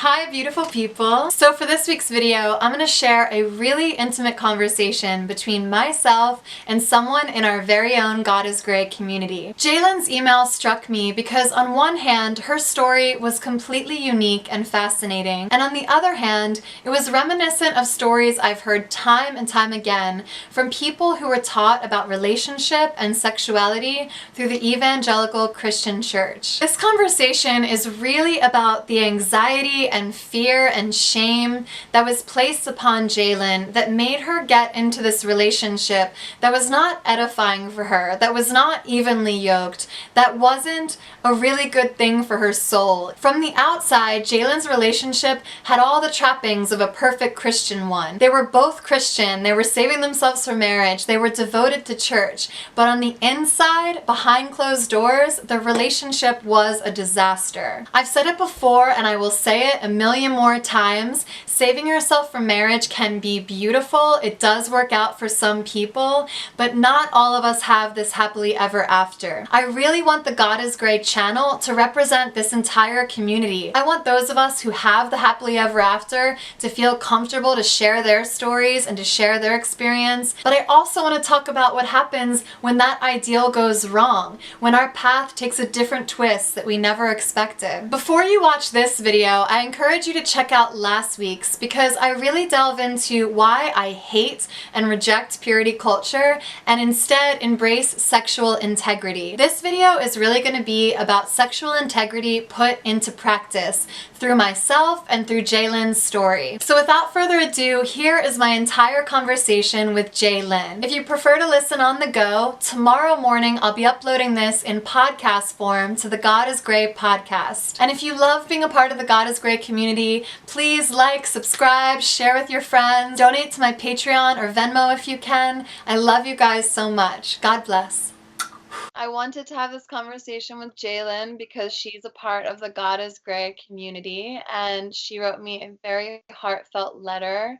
Hi, beautiful people. So for this week's video, I'm going to share a really intimate conversation between myself and someone in our very own God is Great community. Jaylen's email struck me because on one hand, her story was completely unique and fascinating, and on the other hand, it was reminiscent of stories I've heard time and time again from people who were taught about relationship and sexuality through the evangelical Christian church. This conversation is really about the anxiety and fear and shame that was placed upon Jaylen that made her get into this relationship that was not edifying for her, that was not evenly yoked, that wasn't a really good thing for her soul. From the outside, Jaylen's relationship had all the trappings of a perfect Christian one. They were both Christian, they were saving themselves for marriage, they were devoted to church, but on the inside, behind closed doors, the relationship was a disaster. I've said it before and I will say it a million more times. Saving yourself for marriage can be beautiful. It does work out for some people, but not all of us have this happily ever after. I really want the God is Great channel to represent this entire community. I want those of us who have the happily ever after to feel comfortable to share their stories and to share their experience, but I also want to talk about what happens when that ideal goes wrong, when our path takes a different twist that we never expected. Before you watch this video, I encourage you to check out last week's because I really delve into why I hate and reject purity culture and instead embrace sexual integrity. This video is really going to be about sexual integrity put into practice through myself and through Jaylen's story. So without further ado, here is my entire conversation with Jaylen. If you prefer to listen on the go, tomorrow morning I'll be uploading this in podcast form to the God is Great podcast. And if you love being a part of the God is Great community, please like, subscribe, share with your friends, donate to my Patreon or Venmo if you can. I love you guys so much. God bless. I wanted to have this conversation with Jaylen because she's a part of the God is Great community, and she wrote me a very heartfelt letter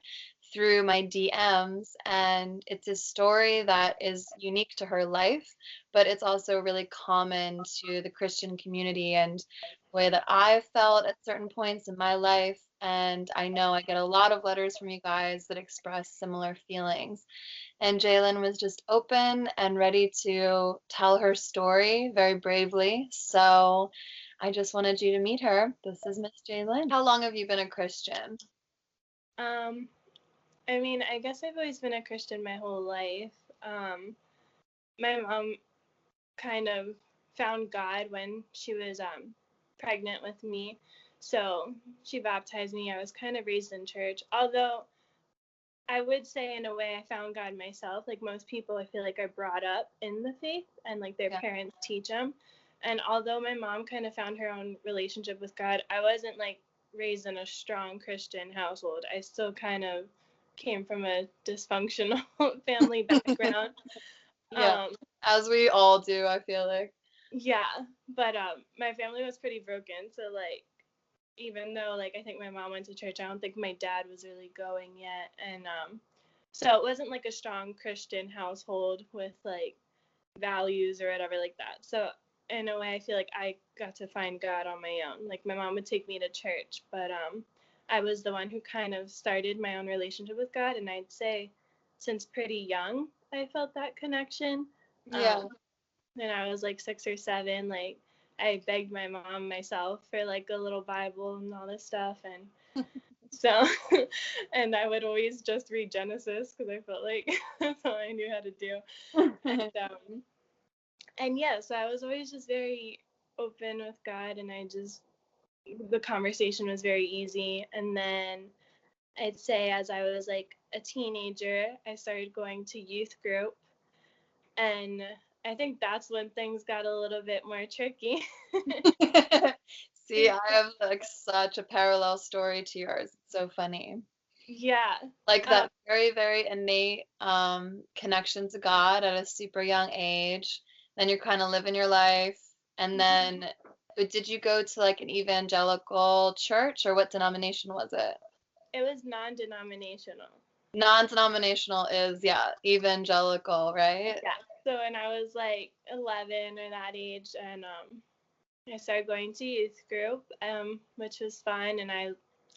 through my DMs, and it's a story that is unique to her life, but it's also really common to the Christian community and the way that I've felt at certain points in my life, and I know I get a lot of letters from you guys that express similar feelings. And Jaylen was just open and ready to tell her story very bravely. So I just wanted you to meet her. This is Miss Jaylen. How long have you been a Christian? I mean, I guess I've always been a Christian my whole life. My mom kind of found God when she was pregnant with me. So she baptized me. I was kind of raised in church. Although I would say, in a way, I found God myself. Like most people, I feel like are brought up in the faith and like their parents teach them. And although my mom kind of found her own relationship with God, I wasn't like raised in a strong Christian household. I still kind of came from a dysfunctional family background. Yeah, Um, as we all do, I feel like. yeah, but my family was pretty broken. So like, even though like I think my mom went to church, I don't think my dad was really going yet, and so it wasn't like a strong Christian household with like values or whatever like that. So in a way, I feel like I got to find God on my own. Like my mom would take me to church, but I was the one who kind of started my own relationship with God, and I'd say since pretty young, I felt that connection. Yeah. And I was like 6 or 7, like I begged my mom myself for like a little Bible and all this stuff, and so and I would always just read Genesis because I felt like that's all I knew how to do. And and yeah, so I was always just very open with God, and the conversation was very easy. And then I'd say as I was like a teenager, I started going to youth group, and I think that's when things got a little bit more tricky. See, I have like such a parallel story to yours. It's so funny. Yeah. Like that very, very innate connection to God at a super young age. Then you're kind of living your life. And then, did you go to like an evangelical church or what denomination was it? It was non-denominational. Non-denominational is, yeah, evangelical, right? Yeah. So when I was like 11 or that age, and I started going to youth group, which was fun, and I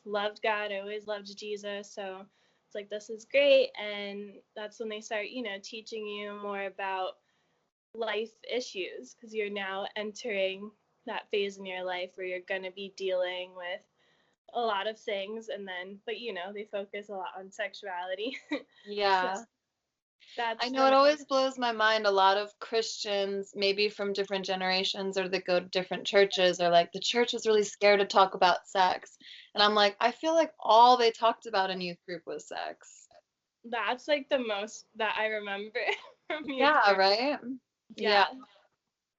loved God. I always loved Jesus. So it's like, this is great. And that's when they start, teaching you more about life issues, because you're now entering that phase in your life where you're going to be dealing with a lot of things. And then, but they focus a lot on sexuality. So Yeah. I that's know when it always blows my mind. A lot of Christians, maybe from different generations or that go to different churches, are like, the church is really scared to talk about sex. And I'm like, I feel like all they talked about in youth group was sex. that's like the most that I remember from youth Yeah, group. right? Yeah. Yeah.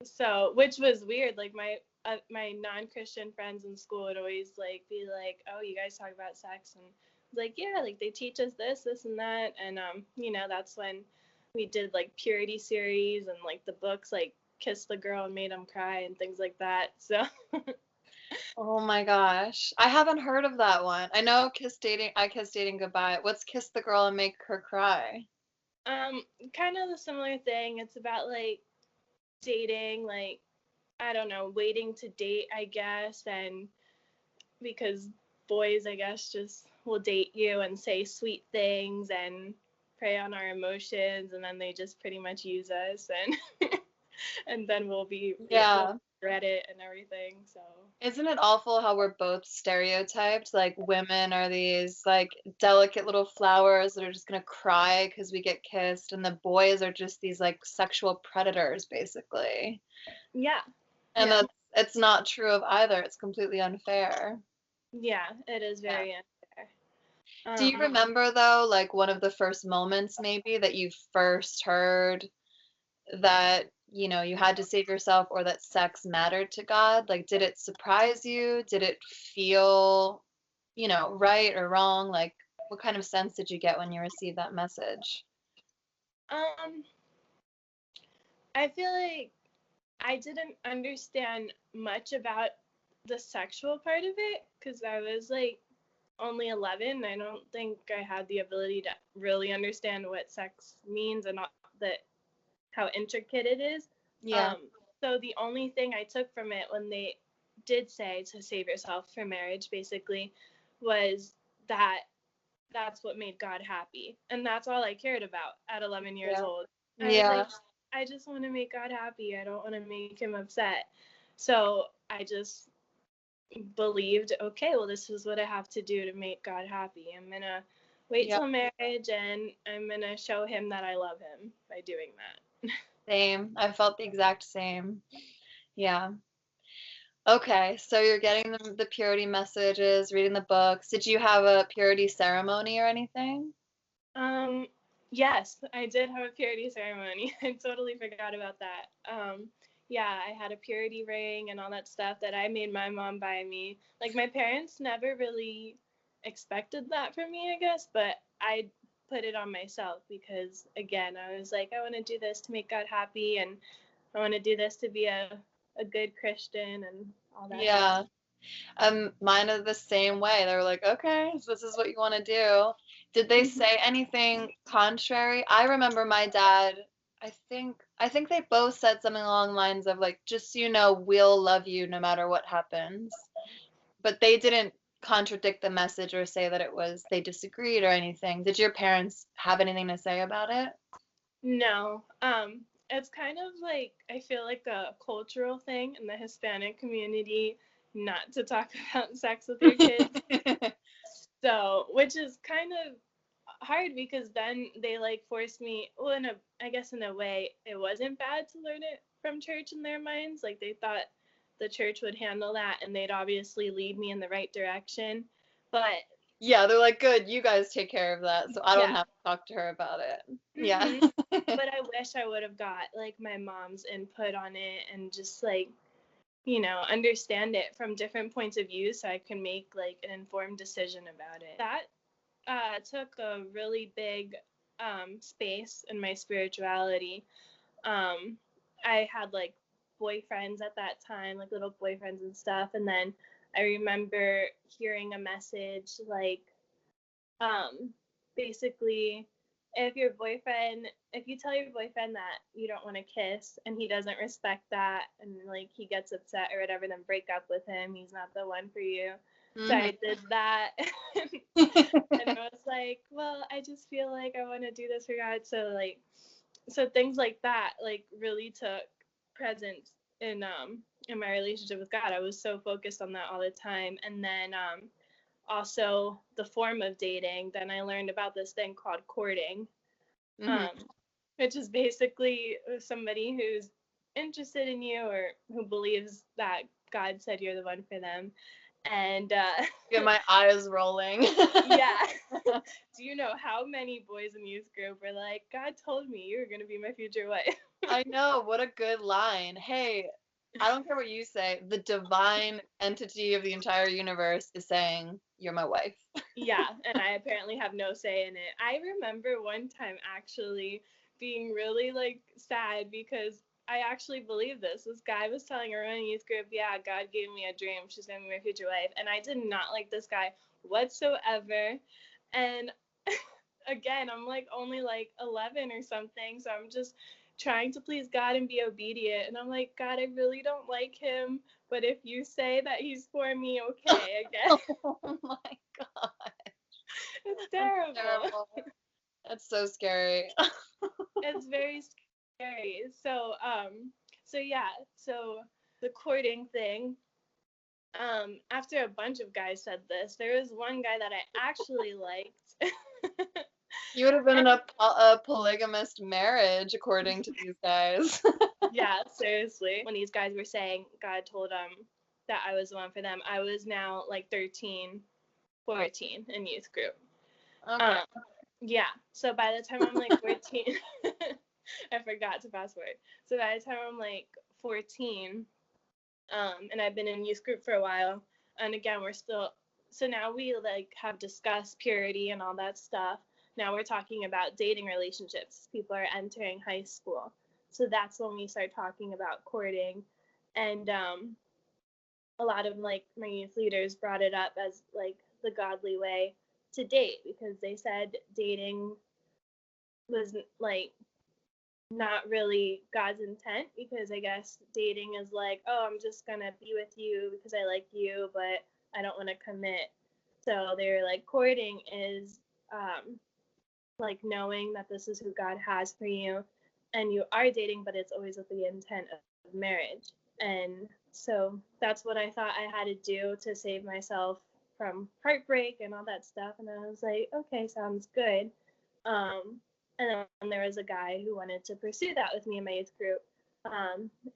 So, which was weird. Like my non-Christian friends in school would always like be like, "Oh, you guys talk about sex," and I was like, "Yeah, like they teach us this, and that," and that's when we did like purity series and like the books like Kiss the Girl and Made 'Em Cry and things like that. So, Oh my gosh. I haven't heard of that one. I know I Kiss Dating Goodbye. What's Kiss the Girl and Make Her Cry? um, kind of the similar thing. It's about like dating, like I don't know, waiting to date, I guess, and because boys, I guess, just will date you and say sweet things and prey on our emotions, and then they just pretty much use us, and and then we'll Yeah. regret it and everything. So Isn't it awful how we're both stereotyped? Like women are these like delicate little flowers that are just gonna cry because we get kissed, and the boys are just these like sexual predators, basically. yeah, And yeah, it's not true of either. It's completely unfair. yeah, it is Yeah. very unfair. Do you Um, remember though, like one of the first moments maybe that you first heard that, you had to save yourself or that sex mattered to God? Like, did it surprise you? Did it feel, right or wrong? Like, what kind of sense did you get when you received that message? um, I feel like I didn't understand much about the sexual part of it because I was like only 11. I don't think I had the ability to really understand what sex means and that how intricate it is. Yeah. Um, so the only thing I took from it when they did say to save yourself for marriage, basically, was that that's what made God happy, and that's all I cared about at 11 years Yeah. old. I was Yeah. like, I just want to make God happy. I don't want to make him upset. So I just believed, okay, well, this is what I have to do to make God happy. I'm going to wait Yeah. till marriage and I'm going to show him that I love him by doing that. Same. I felt the exact same. Yeah. Okay, so you're getting the purity messages, reading the books. Did you have a purity ceremony or anything? Um, yes, I did have a purity ceremony. I totally forgot about that. Yeah, I had a purity ring and all that stuff that I made my mom buy me. Like my parents never really expected that from me, I guess, but I put it on myself because again, I was like, I want to do this to make God happy and I want to do this to be a good Christian and all that stuff. Yeah. Mine are the same way. They were like, okay, so this is what you want to do. Did they Mhm. say anything contrary? I remember my dad, I think they both said something along the lines of like, just so you know, we'll love you no matter what happens. But they didn't contradict the message or say that it was they disagreed or anything. Did your parents have anything to say about it? No. It's kind of like I feel like a cultural thing in the Hispanic community not to talk about sex with your kids. So, which is kind of hard because then they like forced me, well, I guess in a way it wasn't bad to learn it from church in their minds. Like they thought the church would handle that and they'd obviously lead me in the right direction. But Yeah, they're like, good, you guys take care of that, so I don't yeah. have to talk to her about it. Yeah. Mhm. But I wish I would have got like my mom's input on it and just like, understand it from different points of view so I can make like an informed decision about it. That took a really big space in my spirituality. Um, I had like boyfriends at that time, like little boyfriends and stuff. And then I remember hearing a message like, um, basically, if you tell your boyfriend that you don't want to kiss and he doesn't respect that and like he gets upset or whatever, then break up with him. He's not the one for you. So Mm-hmm. I did that. And I was like, well, I just feel like I want to do this for God. So things like that, like, really took presence in my relationship with God. I was so focused on that all the time. And then also the form of dating, then I learned about this thing called courting, Mm-hmm. um, which is basically somebody who's interested in you or who believes that God said you're the one for them. And Get my eyes rolling. yeah. Do you know how many boys in youth group were like, God told me you were going to be my future wife? I know, what a good line. Hey, I don't care what you say. The divine entity of the entire universe is saying, "You're my wife." Yeah, and I apparently have no say in it. I remember one time actually being really like sad because I actually believed this. This guy was telling everyone in youth group, yeah, God gave me a dream. She's gonna be my future wife. And I did not like this guy whatsoever. And again, I'm like only like 11 or something, so I'm just trying to please God and be obedient. And I'm like, God, I really don't like him, but if you say that he's for me, okay, I guess. Oh my God. It's That's terrible. terrible. That's so scary. It's very scary. So yeah, so the courting thing. After a bunch of guys said this, there was one guy that I actually liked. You would have been in And a polygamist marriage, according to these guys. yeah, seriously. When these guys were saying God told them that I was the one for them, I was now like 13, 14 in youth group. Okay. Um, yeah. So by the time I'm like 14, I forgot to fast forward. So by the time I'm like 14, and I've been in youth group for a while, and again, we're still, so now we like have discussed purity and all that stuff. Now we're talking about dating relationships. People are entering high school. So that's when we start talking about courting. And a lot of like my youth leaders brought it up as like the godly way to date because they said dating was like not really God's intent because I guess dating is like, oh, I'm just gonna be with you because I like you, but I don't want to commit. So they're like, courting is like knowing that this is who God has for you, and you are dating, but it's always with the intent of marriage. And so that's what I thought I had to do to save myself from heartbreak and all that stuff. And I was like, okay, sounds good. Um, and then there was a guy who wanted to pursue that with me in my youth group.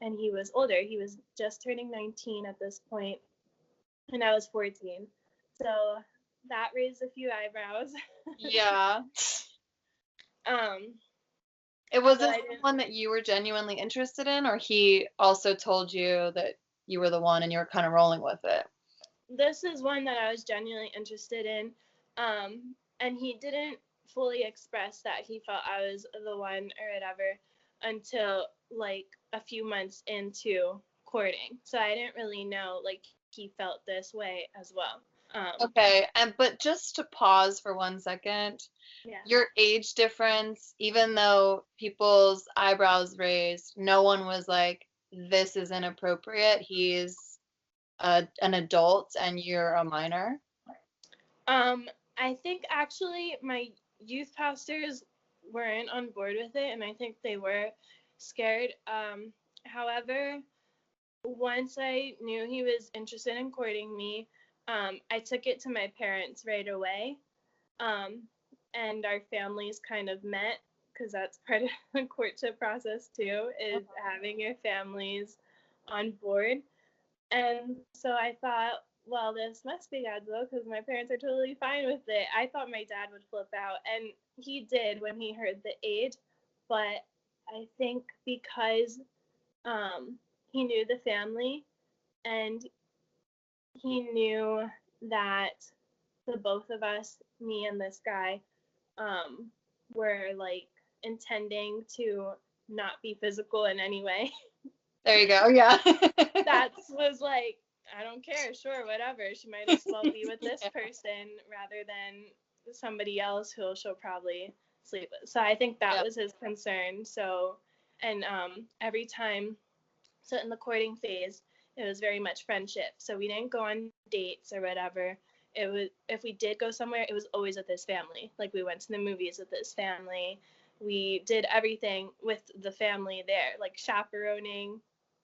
And he was older. He was just turning 19 at this point, and I was 14. So that raised a few eyebrows. Yeah. um, It was but this I didn't. someone that you were genuinely interested in, or he also told you that you were the one and you were kind of rolling with it? This is one that I was genuinely interested in. And he didn't fully express that he felt I was the one or whatever until like a few months into courting. So I didn't really know like he felt this way as well. Okay, and but just to pause for 1 second, Yeah. your age difference, even though people's eyebrows raised, no one was like, "This is inappropriate. He's an adult and you're a minor." I think actually my youth pastors weren't on board with it, and I think they were scared. However, once I knew he was interested in courting me, I took it to my parents right away. Um, and our families kind of met because that's part of the courtship process too, is having your families on board. And so I thought, well, this must be God's will because my parents are totally fine with it. I thought my dad would flip out, and he did when he heard the age. But I think because um, he knew the family and he knew that the both of us, me and this guy, um, were like intending to not be physical in any way. There you go. Yeah. That was like, I don't care, sure, whatever. She might as well be with this Yeah. person rather than somebody else who she'll probably sleep with. So I think that Yeah. was his concern. So, and every time, so in the courting phase, It was very much friendship. So we didn't go on dates or whatever. It was, if we did go somewhere, it was always with his family. Like we went to the movies with his family. We did everything with the family there, like chaperoning,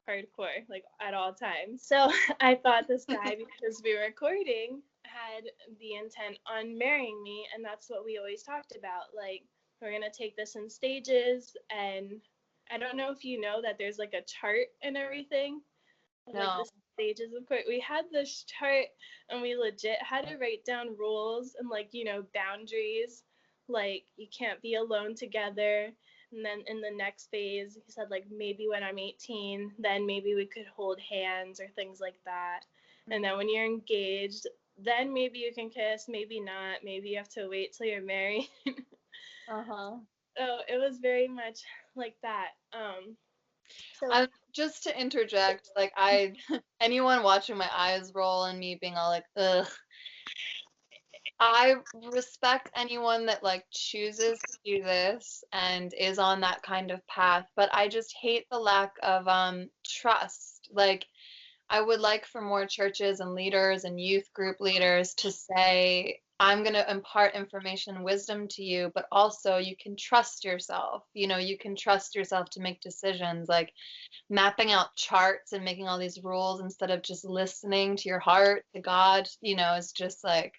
hardcore, like at all times. So I thought this guy, because we were courting, had the intent on marrying me, and that's what we always talked about. Like, we're gonna take this in stages, and I don't know if you know that there's like a chart and everything, like No. the stages of court. We had this chart, and we legit had to write down rules and, like, boundaries. Like, you can't be alone together. And then in the next phase, he said, like, maybe when I'm 18, then maybe we could hold hands or things like that. And then when you're engaged, then maybe you can kiss, maybe not. Maybe you have to wait till you're married. Uh-huh. So it was very much like that. So Just to interject, like anyone watching my eyes roll and me being all like, ugh. I respect anyone that like chooses to do this and is on that kind of path, but I just hate the lack of trust. Like I would like for more churches and leaders and youth group leaders to say, I'm going to impart information and wisdom to you, but also you can trust yourself. You can trust yourself to make decisions. Like mapping out charts and making all these rules instead of just listening to your heart, to God, is just like,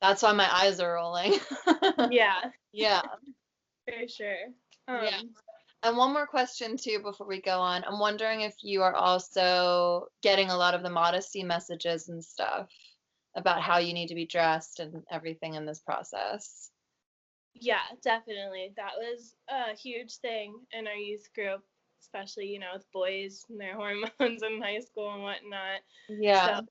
that's why my eyes are rolling. yeah, Yeah. for sure. Yeah. And one more question too before we go on. I'm wondering if you are also getting a lot of the modesty messages and stuff about how you need to be dressed and everything in this process. Yeah, definitely. That was a huge thing in our youth group, especially, with boys and their hormones in high school and whatnot. Yeah. So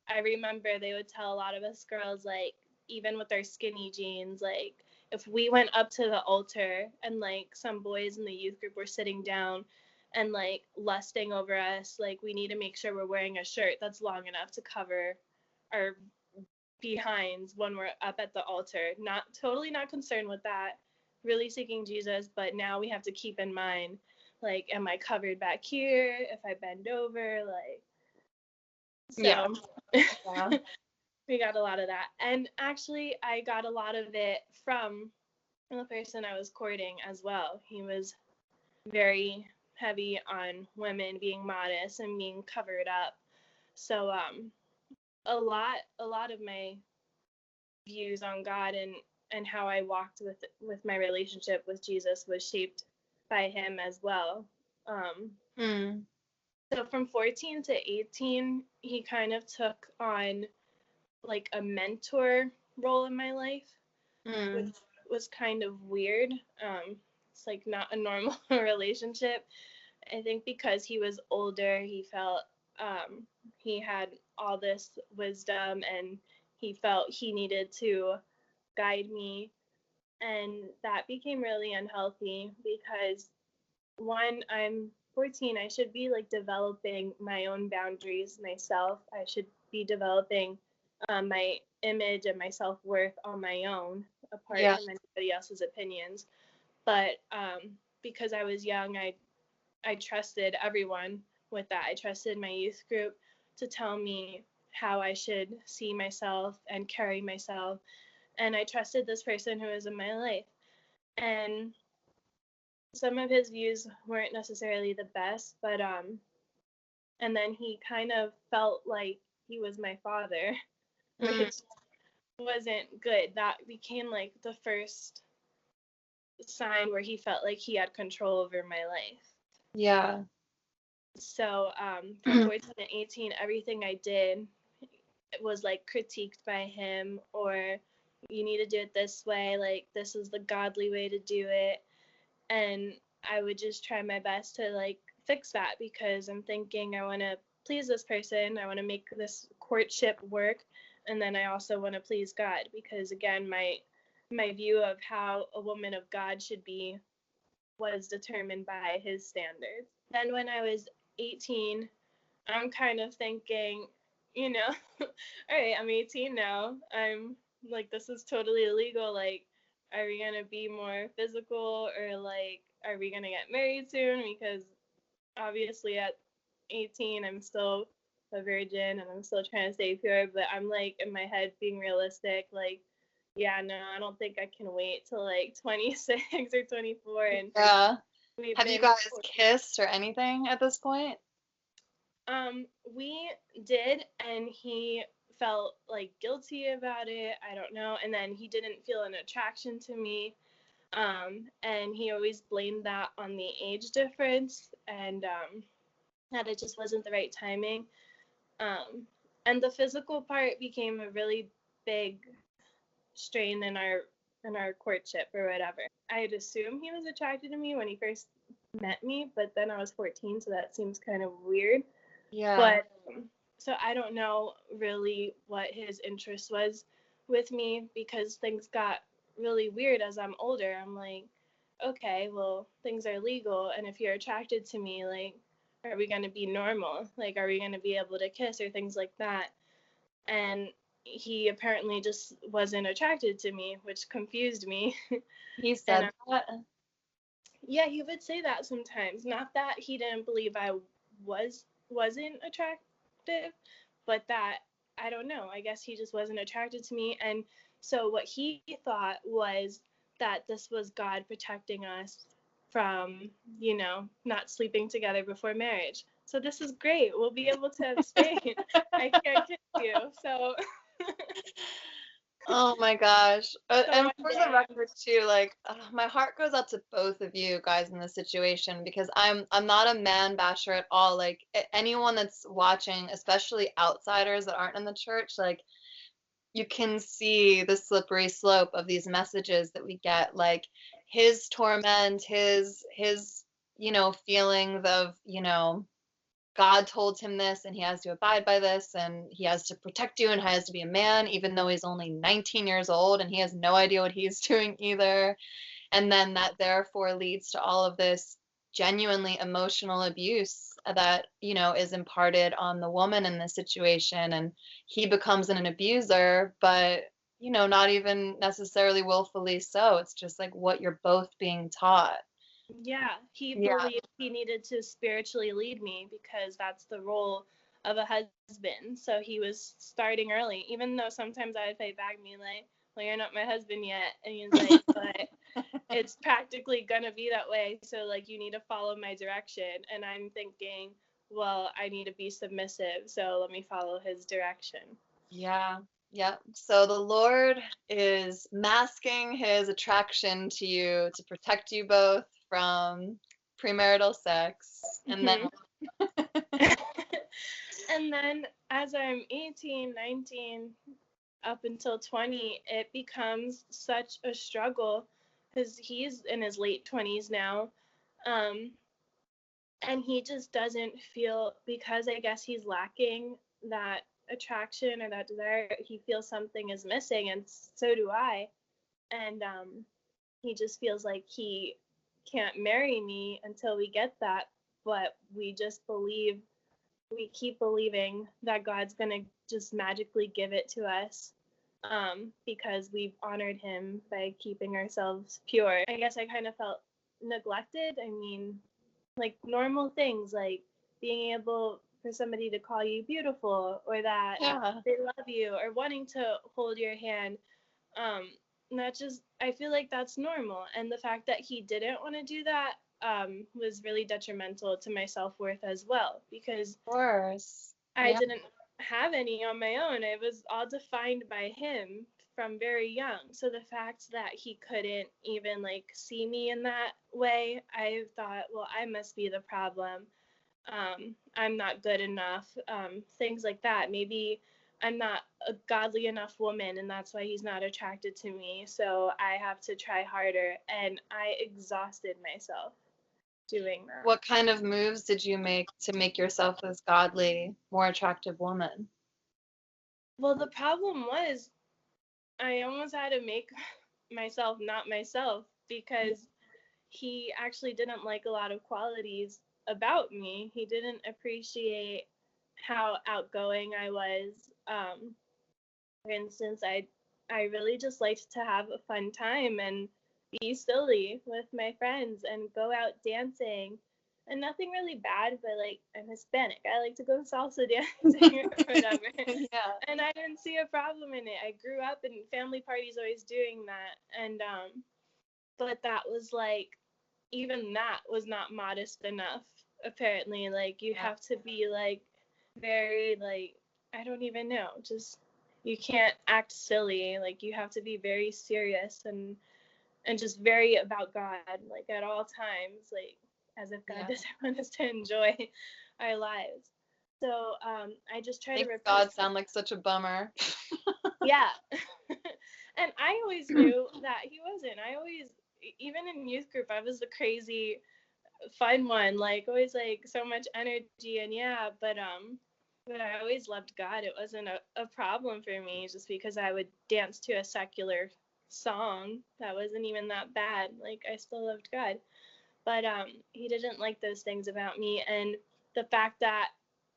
I remember they would tell a lot of us girls, like, even with our skinny jeans, like, if we went up to the altar and, like, some boys in the youth group were sitting down and, like, lusting over us, like, we need to make sure we're wearing a shirt that's long enough to cover our behinds when we're up at the altar. Not concerned with that, really seeking Jesus, but now we have to keep in mind, like, am I covered back here if I bend over, like, Yeah. so Yeah. we got a lot of that. And actually I got a lot of it from the person I was courting as well. He was very heavy on women being modest and being covered up. So a lot of my views on God and how I walked with my relationship with Jesus was shaped by him as well. Hmm. So from 14 to 18, he kind of took on like a mentor role in my life, Hmm. which was kind of weird. It's like not a normal relationship. I think because he was older, he felt he had all this wisdom and he felt he needed to guide me. And that became really unhealthy because, one, I'm 14. I should be like developing my own boundaries myself. I should be developing my image and my self worth on my own, apart Yeah. from anybody else's opinions. But because I was young, I trusted everyone with that. I trusted my youth group to tell me how I should see myself and carry myself. And I trusted this person who was in my life. And some of his views weren't necessarily the best, but and then he kind of felt like he was my father, Hmm. which wasn't good. That became like the first sign where he felt like he had control over my life. Yeah. So from 14 to 18, everything I did was like critiqued by him, or you need to do it this way, like this is the godly way to do it. And I would just try my best to like fix that because I'm thinking I want to please this person, I want to make this courtship work, and then I also want to please God because, again, my view of how a woman of God should be was determined by his standards. Then when I was 18, I'm kind of thinking, all right, I'm 18 now. I'm like, this is totally illegal. Like, are we going to be more physical, or like, are we going to get married soon? Because obviously at 18. I'm still a virgin and I'm still trying to stay pure, but I'm like in my head being realistic, like, yeah, no, I don't think I can wait till like 26 or 24. And Yeah. we've Have you been guys kissed or anything at this point? we did, and he felt like guilty about it. I don't know. And then he didn't feel an attraction to me. And he always blamed that on the age difference and that it just wasn't the right timing. And the physical part became a really big strain in our courtship or whatever. I'd assume he was attracted to me when he first met me, but then I was 14, so that seems kind of weird. Yeah. But so I don't know really what his interest was with me, because things got really weird as I'm older. I'm like, okay, well, things are legal, and if you're attracted to me, like, are we going to be normal? Like, are we going to be able to kiss or things like that? And he apparently just wasn't attracted to me, which confused me. He And said that? yeah, he would say that sometimes. Not that he didn't believe I wasn't attractive, but that, I don't know, I guess he just wasn't attracted to me. And so what he thought was that this was God protecting us from, not sleeping together before marriage. So this is great. We'll be able to abstain. I can't kiss you. So Oh my gosh. And one for the day, record too, like my heart goes out to both of you guys in this situation because I'm not a man basher at all. Like anyone that's watching, especially outsiders that aren't in the church, like you can see the slippery slope of these messages that we get, like his torment, his feelings of, God told him this and he has to abide by this and he has to protect you and he has to be a man, even though he's only 19 years old and he has no idea what he's doing either. And then that therefore leads to all of this genuinely emotional abuse that, is imparted on the woman in this situation. And he becomes an abuser, but, not even necessarily willfully so. It's just like what you're both being taught. yeah, he Yeah. believed he needed to spiritually lead me because that's the role of a husband. So he was starting early, even though sometimes I would fight back and be like, well, you're not my husband yet. And he's like, but it's practically gonna be that way. So like, you need to follow my direction. And I'm thinking, well, I need to be submissive. So let me follow his direction. Yeah. Yeah. So the Lord is masking his attraction to you to protect you both from premarital sex. And then And then as I'm 18, 19, up until 20, it becomes such a struggle because he's in his late 20s now. Um, and he just doesn't feel, because I guess he's lacking that attraction or that desire, he feels something is missing, and so do I. And he just feels like he can't marry me until we get that. But we keep believing that God's going to just magically give it to us, because we've honored him by keeping ourselves pure. I guess I kind of felt neglected. I mean, like normal things like being able for somebody to call you beautiful, or that yeah. they love you, or wanting to hold your hand. Not just, I feel like that's normal. And the fact that he didn't want to do that was really detrimental to my self-worth as well, because Of course. I Yeah. didn't have any on my own. It was all defined by him from very young. So the fact that he couldn't even like see me in that way, I thought, well, I must be the problem. I'm not good enough. Things like that. Maybe I'm not a godly enough woman, and that's why he's not attracted to me. So I have to try harder. And I exhausted myself doing that. What kind of moves did you make to make yourself this godly, more attractive woman? Well, the problem was I almost had to make myself not myself, because he actually didn't like a lot of qualities about me. He didn't appreciate how outgoing I was. For instance, I really just liked to have a fun time and be silly with my friends and go out dancing. and nothing really bad, but like I'm Hispanic. I like to go salsa dancing or whatever. Yeah. And I didn't see a problem in it. I grew up in family parties always doing that. And but that was like, even that was not modest enough, apparently. Like you have to be like very like, I don't even know, just you can't act silly. Like you have to be very serious and just very about God, like at all times, like as if God doesn't want us to enjoy our lives. So I just try to Makes replace. God sound like such a bummer. Yeah. And I always knew that he wasn't. I always, even in youth group, I was the crazy fun one, like always like so much energy, and but I always loved God. It wasn't a problem for me just because I would dance to a secular song that wasn't even that bad. Like I still loved God. But he didn't like those things about me, and the fact that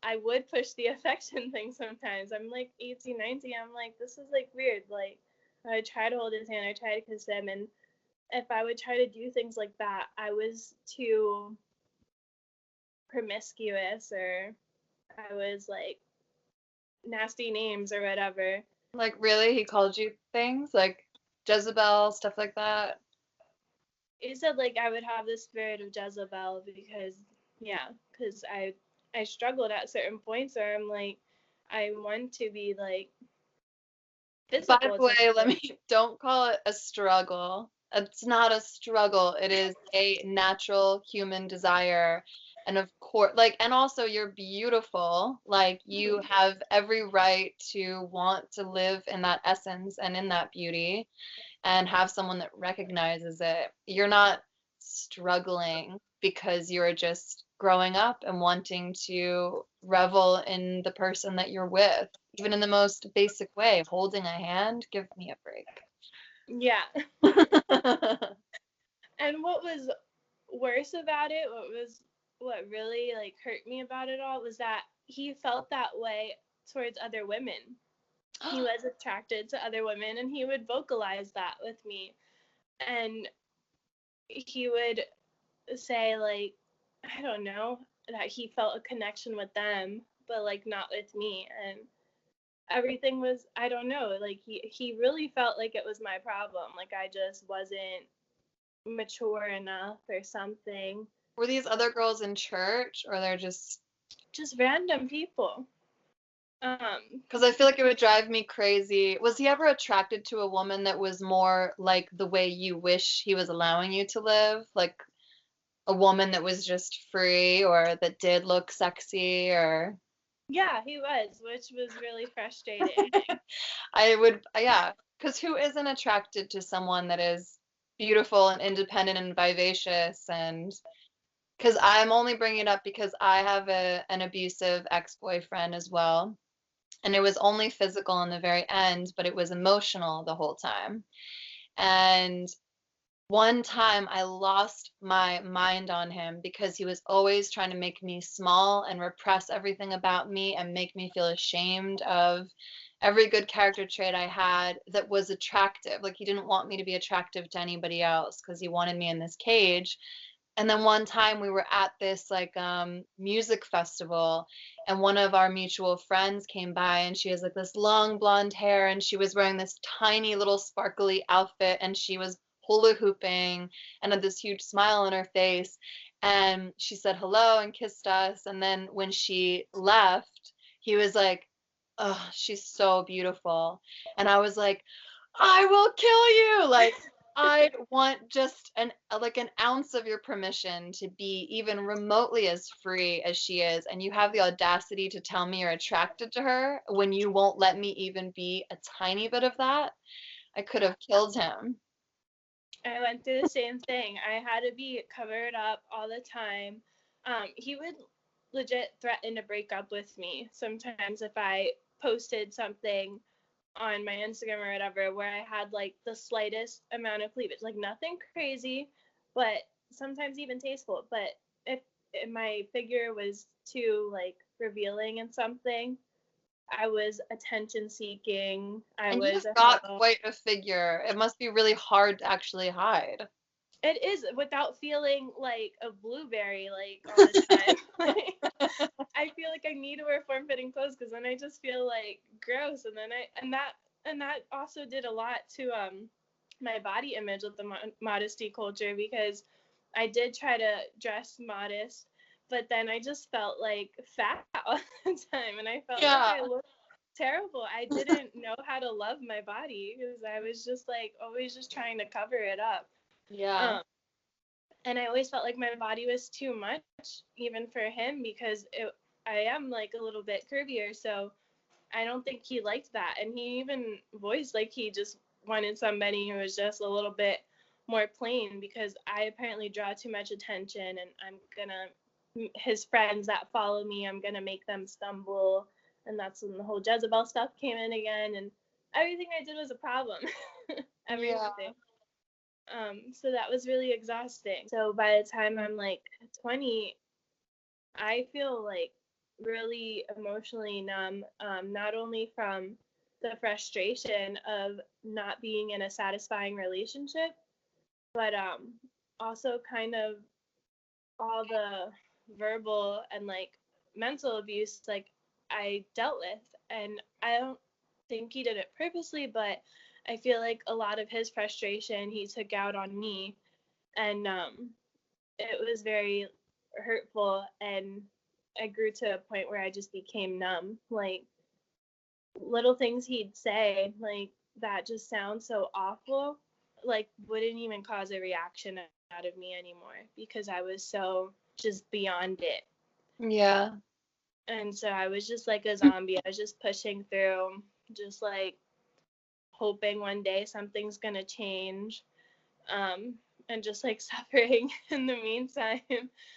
I would push the affection thing sometimes. I'm like 18, 19, I'm like, this is like weird. Like I would try to hold his hand, I try to kiss him, and if I would try to do things like that, I was too promiscuous, or I was like nasty names or whatever. Like, really? He called you things like Jezebel, stuff like that? He said like I would have the spirit of Jezebel because I struggled at certain points where I'm like, I want to be like By physical the way, to don't call it a struggle. It's not a struggle. It is a natural human desire. And of course, like, and also you're beautiful. Like, you have every right to want to live in that essence and in that beauty and have someone that recognizes it. You're not struggling because you're just growing up and wanting to revel in the person that you're with, even in the most basic way, holding a hand. Give me a break. yeah. And what was worse about it, what really like hurt me about it all was that he felt that way towards other women. He was attracted to other women, and he would vocalize that with me. And he would say like, I don't know, that he felt a connection with them, but like not with me. And everything was, I don't know, like he really felt like it was my problem, like I just wasn't mature enough or something. Were these other girls in church or they're just Random people. because I feel like it would drive me crazy. Was he ever attracted to a woman that was more like the way you wish he was allowing you to live? Like a woman that was just free or that did look sexy or Yeah, he was, which was really frustrating. I would, yeah, because who isn't attracted to someone that is beautiful and independent and vivacious? And because I'm only bringing it up because I have an abusive ex-boyfriend as well. And it was only physical in the very end, but it was emotional the whole time. And one time I lost my mind on him because he was always trying to make me small and repress everything about me and make me feel ashamed of every good character trait I had that was attractive. Like he didn't want me to be attractive to anybody else because he wanted me in this cage. And then one time we were at this like music festival and one of our mutual friends came by and she has like this long blonde hair and she was wearing this tiny little sparkly outfit and she was hula hooping and had this huge smile on her face and she said hello and kissed us and then when she left he was like, oh, she's so beautiful. And I was like, I will kill you. Like I want just an ounce of your permission to be even remotely as free as she is, and you have the audacity to tell me you're attracted to her when you won't let me even be a tiny bit of that. I could have killed him. I went through the same thing. I had to be covered up all the time. He would legit threaten to break up with me sometimes if I posted something on my Instagram or whatever where I had like the slightest amount of cleavage, like nothing crazy, but sometimes even tasteful. But if my figure was too like revealing in something, I was attention seeking. I And was you've a got hoe. quite a figure. It must be really hard to actually hide. It is, without feeling like a blueberry like all the time. Like, I feel like I need to wear form-fitting clothes because then I just feel like gross, and then that also did a lot to my body image with the modesty culture, because I did try to dress modest, but then I just felt like fat all the time, and I felt like Yeah. I looked terrible. I didn't know how to love my body because I was just like always just trying to cover it up. Yeah. Um, and I always felt like my body was too much, even for him, because I am like a little bit curvier, so I don't think he liked that. And he even voiced like he just wanted somebody who was just a little bit more plain, because I apparently draw too much attention, and his friends that follow me, I'm gonna make them stumble. And that's when the whole Jezebel stuff came in again, and everything I did was a problem. Yeah. Everything. So that was really exhausting. So by the time I'm like 20, I feel like really emotionally numb, not only from the frustration of not being in a satisfying relationship, but also kind of all the verbal and like mental abuse like I dealt with. And I don't think he did it purposely, but I feel like a lot of his frustration he took out on me, and it was very hurtful, and I grew to a point where I just became numb. Like little things he'd say, like that just sounds so awful, like wouldn't even cause a reaction out of me anymore because I was so just beyond it. Yeah. And so I was just like a zombie. I was just pushing through, just like hoping one day something's gonna change. And just like suffering in the meantime.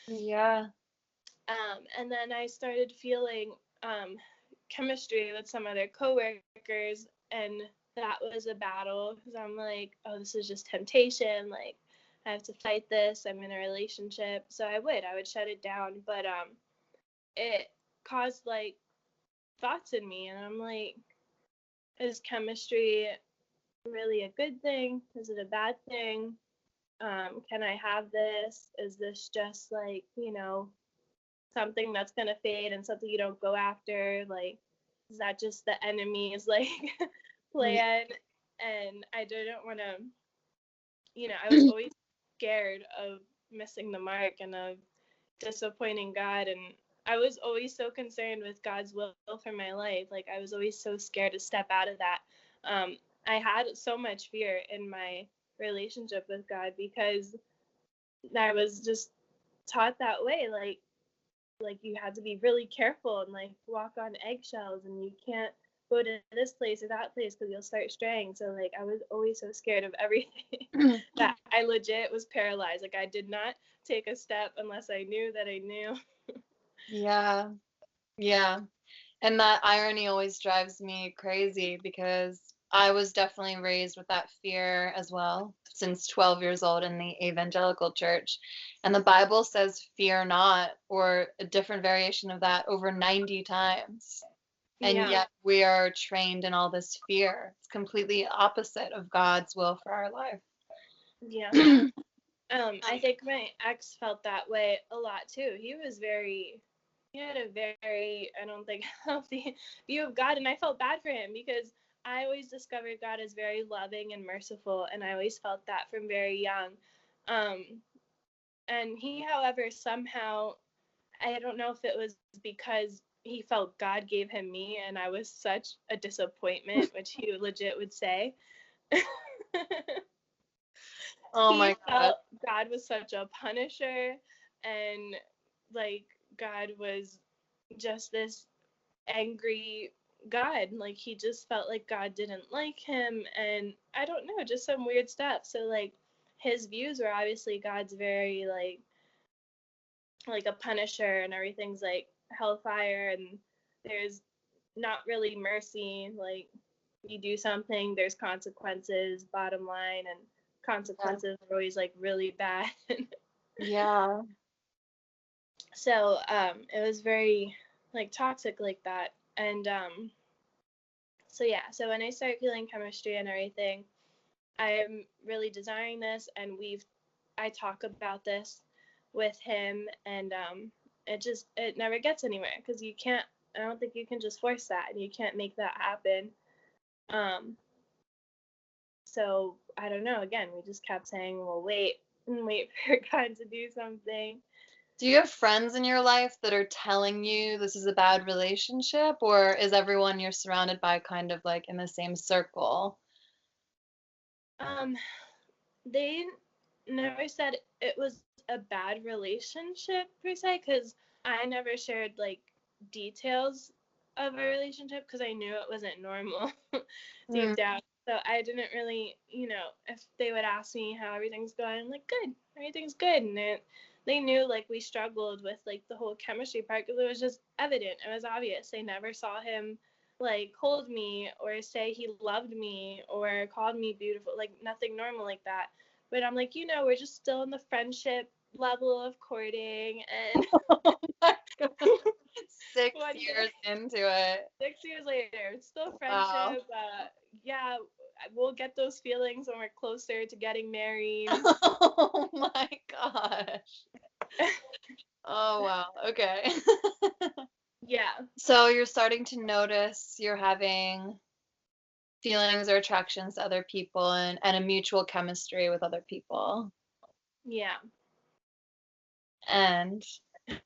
Yeah. And then I started feeling chemistry with some other coworkers, and that was a battle because I'm like, oh, this is just temptation. Like, I have to fight this. I'm in a relationship, so I would shut it down, but it caused like thoughts in me, and I'm like, is chemistry really a good thing? Is it a bad thing? Can I have this? Is this just like, something that's gonna fade and something you don't go after? Like, is that just the enemy's like plan? And I didn't want to, I was always scared of missing the mark and of disappointing God. And I was always so concerned with God's will for my life. Like, I was always so scared to step out of that. I had so much fear in my relationship with God because I was just taught that way. Like you had to be really careful and like walk on eggshells, and you can't go to this place or that place because you'll start straying. So like I was always so scared of everything that I legit was paralyzed. Like I did not take a step unless I knew that I knew. Yeah. Yeah. And that irony always drives me crazy because I was definitely raised with that fear as well since 12 years old in the evangelical church. And the Bible says, fear not, or a different variation of that over 90 times. And Yeah. yet we are trained in all this fear. It's completely opposite of God's will for our life. Yeah. I think my ex felt that way a lot too. He had a very, I don't think, healthy view of God, and I felt bad for him because I always discovered God as very loving and merciful, and I always felt that from very young. Um, and he, however, somehow, I don't know if it was because he felt God gave him me, and I was such a disappointment, which he legit would say. Oh He my God. felt God was such a punisher, and like God was just this angry God. Like he just felt like God didn't like him, and I don't know, just some weird stuff. So like his views were obviously God's very like a punisher, and everything's like hellfire, and there's not really mercy. Like you do something, there's consequences, bottom line, and consequences are always like really bad. Yeah. So it was very like toxic like that. And so yeah, so when I started feeling chemistry and everything, I'm really desiring this, and I talk about this with him, and it never gets anywhere, because I don't think you can just force that, and you can't make that happen. So I don't know, again, we just kept saying, well, wait and wait for God to do something. Do you have friends in your life that are telling you this is a bad relationship, or is everyone you're surrounded by kind of like in the same circle? They never said it was a bad relationship per se, because I never shared like details of a relationship, because I knew it wasn't normal deep down. So I didn't really, if they would ask me how everything's going, I'm like, good, everything's good. And they knew like we struggled with like the whole chemistry part, because it was just evident, it was obvious. They never saw him like hold me or say he loved me or called me beautiful, like nothing normal like that. But I'm like, we're just still in the friendship level of courting, and Oh my God. 6 One years day, into it. 6 years later, it's still Wow. friendship. Yeah, we'll get those feelings when we're closer to getting married. Oh my gosh. Oh wow. Okay. Yeah, So you're starting to notice you're having feelings or attractions to other people and a mutual chemistry with other people. yeah. And we're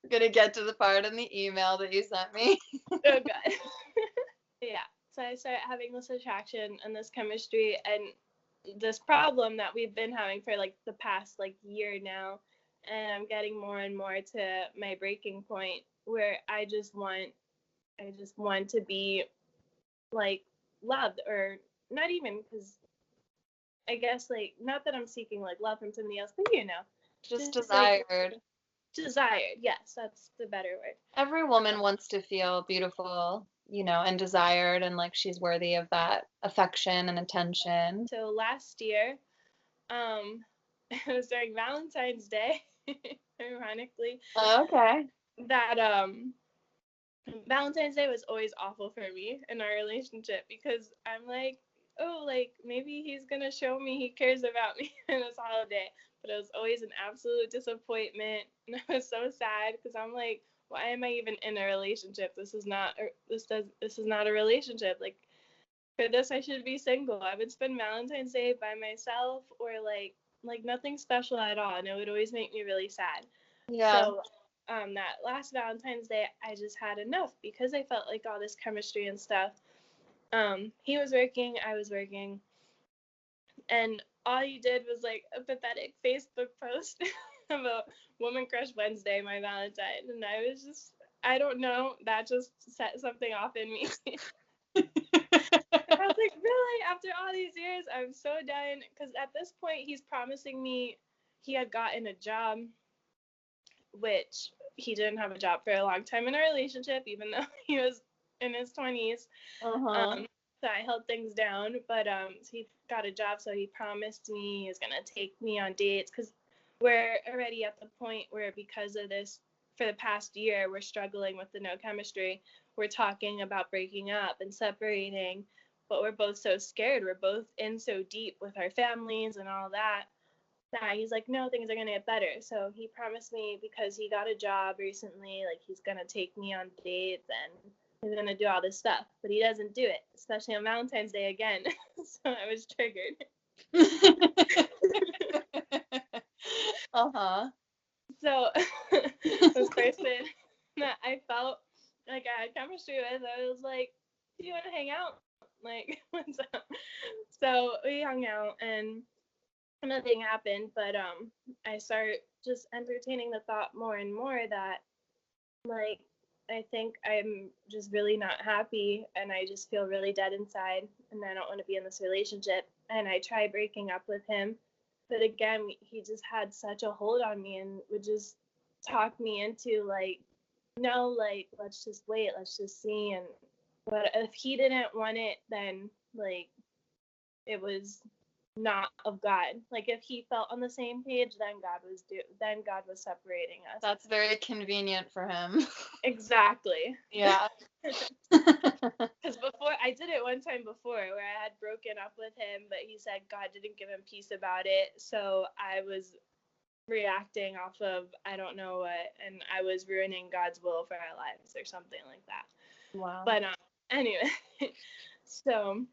gonna get to the part in the email that you sent me. Oh God. Yeah. So I started having this attraction and this chemistry and this problem that we've been having for like the past like year now, and I'm getting more and more to my breaking point where I just want to be like loved, or not even, because I guess like not that I'm seeking like love from somebody else, but Just just like desired. desired. Yes, that's the better word. Every woman wants to feel beautiful, and desired and like she's worthy of that affection and attention. So last year, it was during Valentine's Day, ironically, Okay. that Valentine's Day was always awful for me in our relationship, because I'm like, oh, like maybe he's gonna show me he cares about me in this holiday. But it was always an absolute disappointment, and I was so sad, because I'm like, why am I even in a relationship? This is not a relationship. Like, for this, I should be single. I would spend Valentine's Day by myself, or like nothing special at all, and it would always make me really sad. Yeah. So that last Valentine's Day, I just had enough, because I felt like all this chemistry and stuff. He was working, I was working, and all he did was like a pathetic Facebook post about Woman Crush Wednesday, my Valentine, and I don't know, that just set something off in me. I was like, really? After all these years, I'm so done. Because at this point, he's promising me he had gotten a job, which he didn't have a job for a long time in a relationship, even though he was in his 20s. Uh-huh. So I held things down, but so he got a job, so he promised me he was gonna take me on dates, because we're already at the point where, because of this, for the past year, we're struggling with the no chemistry. We're talking about breaking up and separating, but we're both so scared. We're both in so deep with our families and all that. That he's like, no, things are gonna get better. So he promised me, because he got a job recently, like he's gonna take me on dates and he's gonna do all this stuff, but he doesn't do it, especially on Valentine's Day again. So I was triggered. Uh-huh. So this person that I felt like I had chemistry with, I was like, do you want to hang out? Like, what's up? So we hung out and nothing happened, but I started just entertaining the thought more and more that, like, I think I'm just really not happy, and I just feel really dead inside, and I don't want to be in this relationship. And I tried breaking up with him, but again, he just had such a hold on me and would just talk me into like, no, like, let's just wait, let's just see. And but if he didn't want it, then like it was not of God. Like, if he felt on the same page, then God was separating us. That's very convenient for him. Exactly. Yeah. Because before I did it one time before where I had broken up with him, but he said God didn't give him peace about it. So I was reacting off of I don't know what, and I was ruining God's will for our lives or something like that. Wow. But anyway, so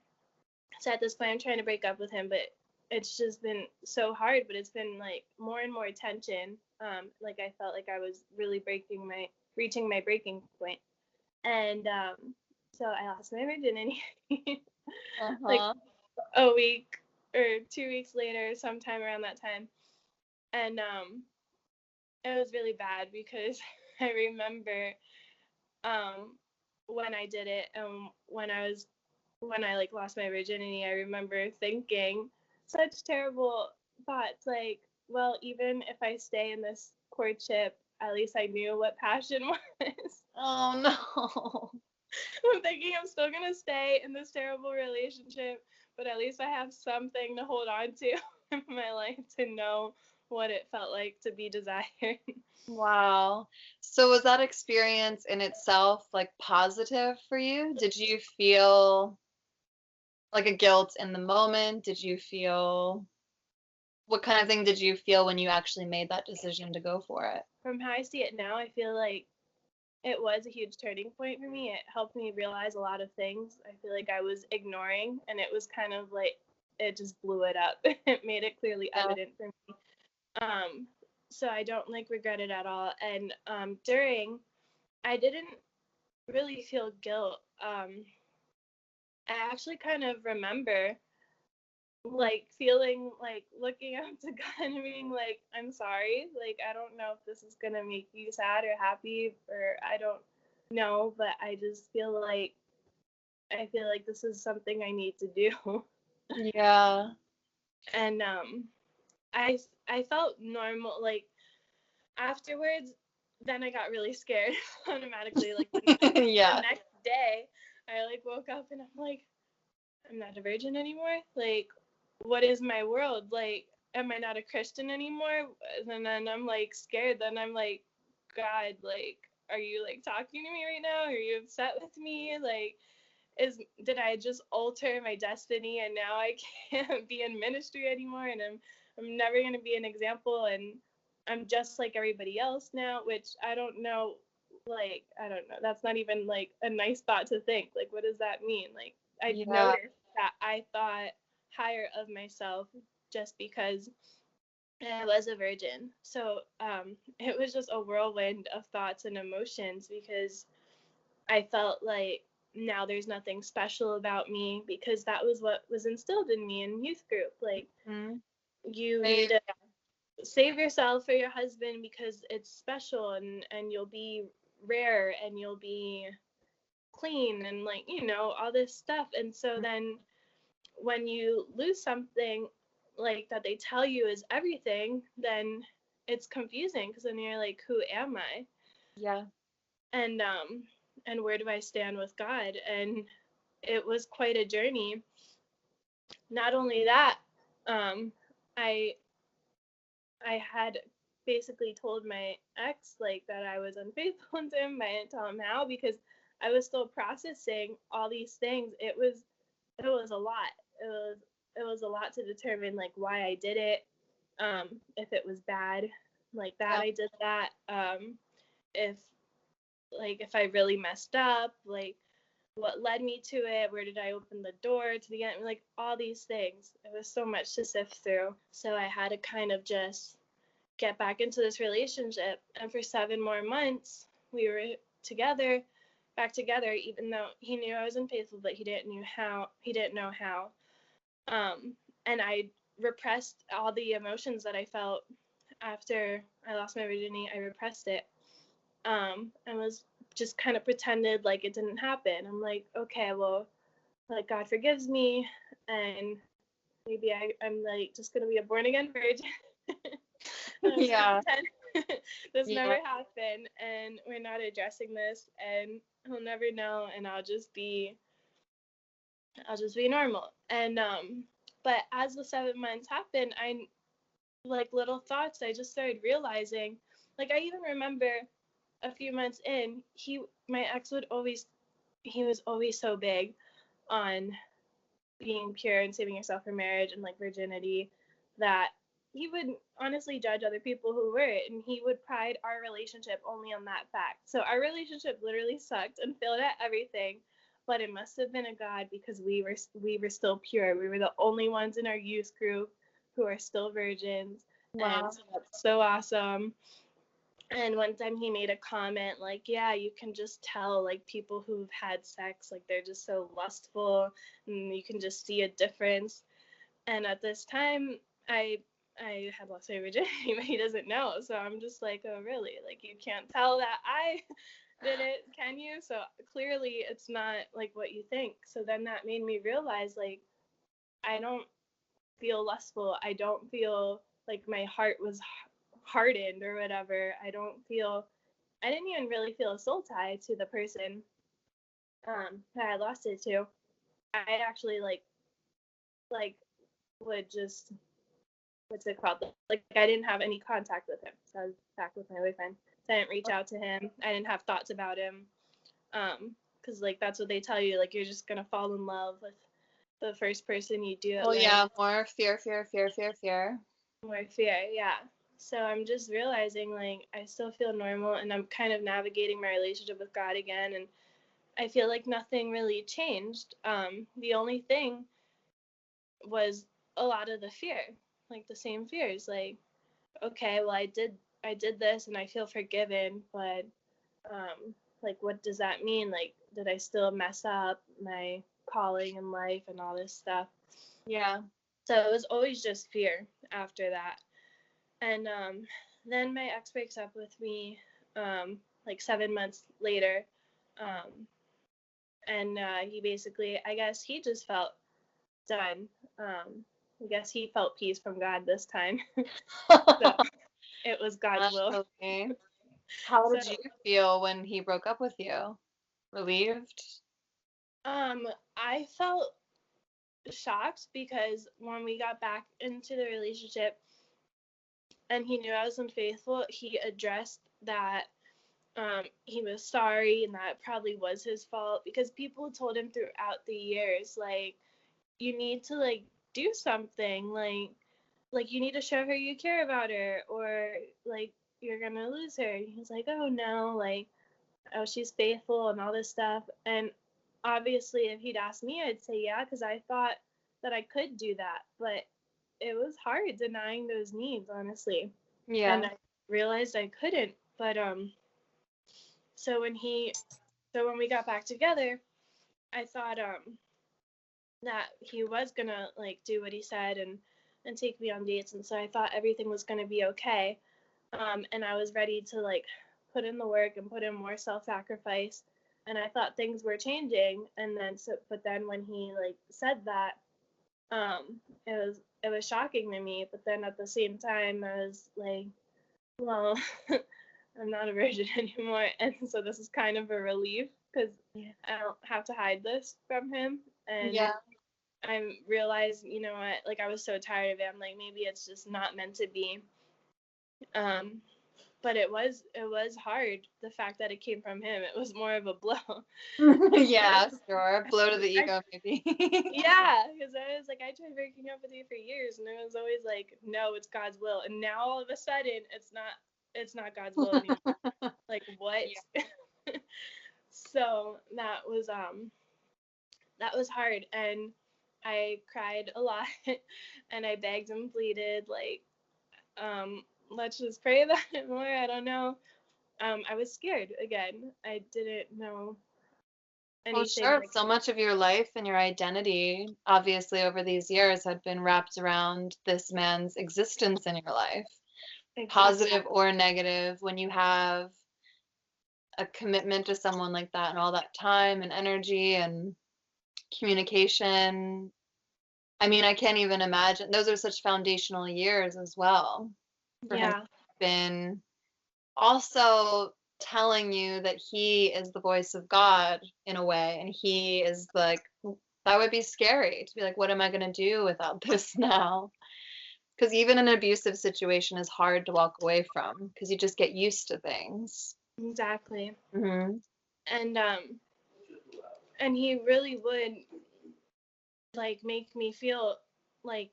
at this point I'm trying to break up with him, but it's just been so hard. But it's been like more and more tension. Like I felt like I was really reaching my breaking point, and so I lost my virginity. Like a week or 2 weeks later, sometime around that time, and it was really bad because I remember when I did it, when I like lost my virginity, I remember thinking such terrible thoughts like, well, even if I stay in this courtship, at least I knew what passion was. Oh no. I'm thinking I'm still gonna stay in this terrible relationship, but at least I have something to hold on to in my life to know what it felt like to be desired. Wow. So was that experience in itself like positive for you? Did you feel like a guilt in the moment? What kind of thing did you feel when you actually made that decision to go for it? From how I see it now, I feel like it was a huge turning point for me. It helped me realize a lot of things I feel like I was ignoring, and it was kind of like it just blew it up. It made it clearly evident for me. So I don't like regret it at all. And I didn't really feel guilt. I actually kind of remember like feeling like looking up to God and being like, I'm sorry. Like, I don't know if this is going to make you sad or happy, or I don't know, but I just feel like this is something I need to do. Yeah. And I felt normal. Like afterwards, then I got really scared automatically. Like Yeah. the next day, I like woke up and I'm like, I'm not a virgin anymore. Like, what is my world? Like, am I not a Christian anymore? And then I'm like scared. Then I'm like, God, like, are you like talking to me right now? Are you upset with me? Like, did I just alter my destiny and now I can't be in ministry anymore and I'm never gonna be an example and I'm just like everybody else now, which I don't know. Like, I don't know. That's not even like a nice thought to think. Like, what does that mean? Like, I noticed that I thought higher of myself just because I was a virgin. So it was just a whirlwind of thoughts and emotions because I felt like now there's nothing special about me because that was what was instilled in me in youth group. Like, you need to save yourself for your husband because it's special and you'll be rare and you'll be clean and like, all this stuff. And so then when you lose something like that they tell you is everything, then it's confusing because then you're like, who am I? Yeah. And where do I stand with God? And it was quite a journey. Not only that, I had basically told my ex like that I was unfaithful to him. I didn't tell him how because I was still processing all these things. It was a lot. It was a lot to determine like why I did it, if it was bad, like that I did that, if I really messed up, like what led me to it, where did I open the door to the end, like all these things. It was so much to sift through. So I had to kind of just get back into this relationship. And for 7 more months, we were back together, even though he knew I was unfaithful, but he didn't know how. And I repressed all the emotions that I felt after I lost my virginity. I repressed it. And was just kind of pretended like it didn't happen. I'm like, okay, well, like God forgives me, and maybe I'm like just gonna be a born again virgin. Yeah. This never happened, and we're not addressing this, and he'll never know, and I'll just be normal. And but as the 7 months happened, I like little thoughts I just started realizing. Like I even remember a few months in, my ex he was always so big. on being pure and saving yourself for marriage and like virginity, that he would honestly judge other people who were it, and he would pride our relationship only on that fact. So our relationship literally sucked and failed at everything, but it must have been a God, because we were still pure. We were the only ones in our youth group who are still virgins, Wow. and so that's so awesome. And one time he made a comment like, yeah, you can just tell like people who've had sex, like they're just so lustful, and you can just see a difference. And at this time, I had lost my virginity, but he doesn't know. So I'm just like, oh really? Like you can't tell that I did it, can you? So clearly it's not like what you think. So then that made me realize like I don't feel lustful. I don't feel like my heart was hardened or whatever. I didn't even really feel a soul tie to the person that I lost it to. I actually like would just, what's it called? Like I didn't have any contact with him. So I was back with my boyfriend. So I didn't reach out to him. I didn't have thoughts about him. Because like that's what they tell you. Like you're just gonna fall in love with the first person you do it Well, with. yeah, more fear, fear, fear, fear, fear. More fear, yeah. So I'm just realizing like I still feel normal, and I'm kind of navigating my relationship with God again, and I feel like nothing really changed. The only thing was a lot of the fear, like the same fears. Like, okay, well I did this and I feel forgiven, but like what does that mean? Like, did I still mess up my calling in life and all this stuff? Yeah. So it was always just fear after that. And then my ex breaks up with me like 7 months later. Um, and he basically, I guess he just felt done. I guess he felt peace from God this time. So it was God's will. Okay. How So did you feel when he broke up with you? Relieved? I felt shocked, because when we got back into the relationship and he knew I was unfaithful, he addressed that he was sorry and that probably was his fault, because people told him throughout the years, like, you need to like do something, like you need to show her you care about her, or like you're gonna lose her. And he's like, oh no, like, oh, she's faithful and all this stuff. And obviously if he'd asked me, I'd say yeah, because I thought that I could do that, but it was hard denying those needs, honestly. And Yeah. I realized I couldn't. But so when we got back together, I thought that he was gonna like do what he said and take me on dates, and so I thought everything was gonna be okay. And I was ready to like put in the work and put in more self-sacrifice, and I thought things were changing. And then but then when he like said that, it was shocking to me. But then at the same time, I was like, well, I'm not a virgin anymore, and so this is kind of a relief, because Yeah. I don't have to hide this from him. And Yeah. I realized, you know what, like I was so tired of it. I'm like, maybe it's just not meant to be. Um, but it was hard. The fact that it came from him, it was more of a blow. Yeah, sure. Blow to the I, ego, maybe. yeah, because I was like, I tried breaking up with you for years, and it was always like, no, it's God's will. And now all of a sudden, it's not God's will anymore. Like what? Yeah. So that was hard, and I cried a lot, and I begged and pleaded, like, let's just pray about it more. I don't know. I was scared again. I didn't know Well, anything sure. like So much of your life and your identity, obviously, over these years had been wrapped around this man's existence in your life, exactly. positive or negative. When you have a commitment to someone like that and all that time and energy and communication, I mean, I can't even imagine. Those are such foundational years as well for him to Yeah, have been also telling you that he is the voice of God in a way, and he is like, that would be scary to be like, what am I going to do without this now? Because even an abusive situation is hard to walk away from because you just get used to things. exactly. Hmm. And he really would like make me feel like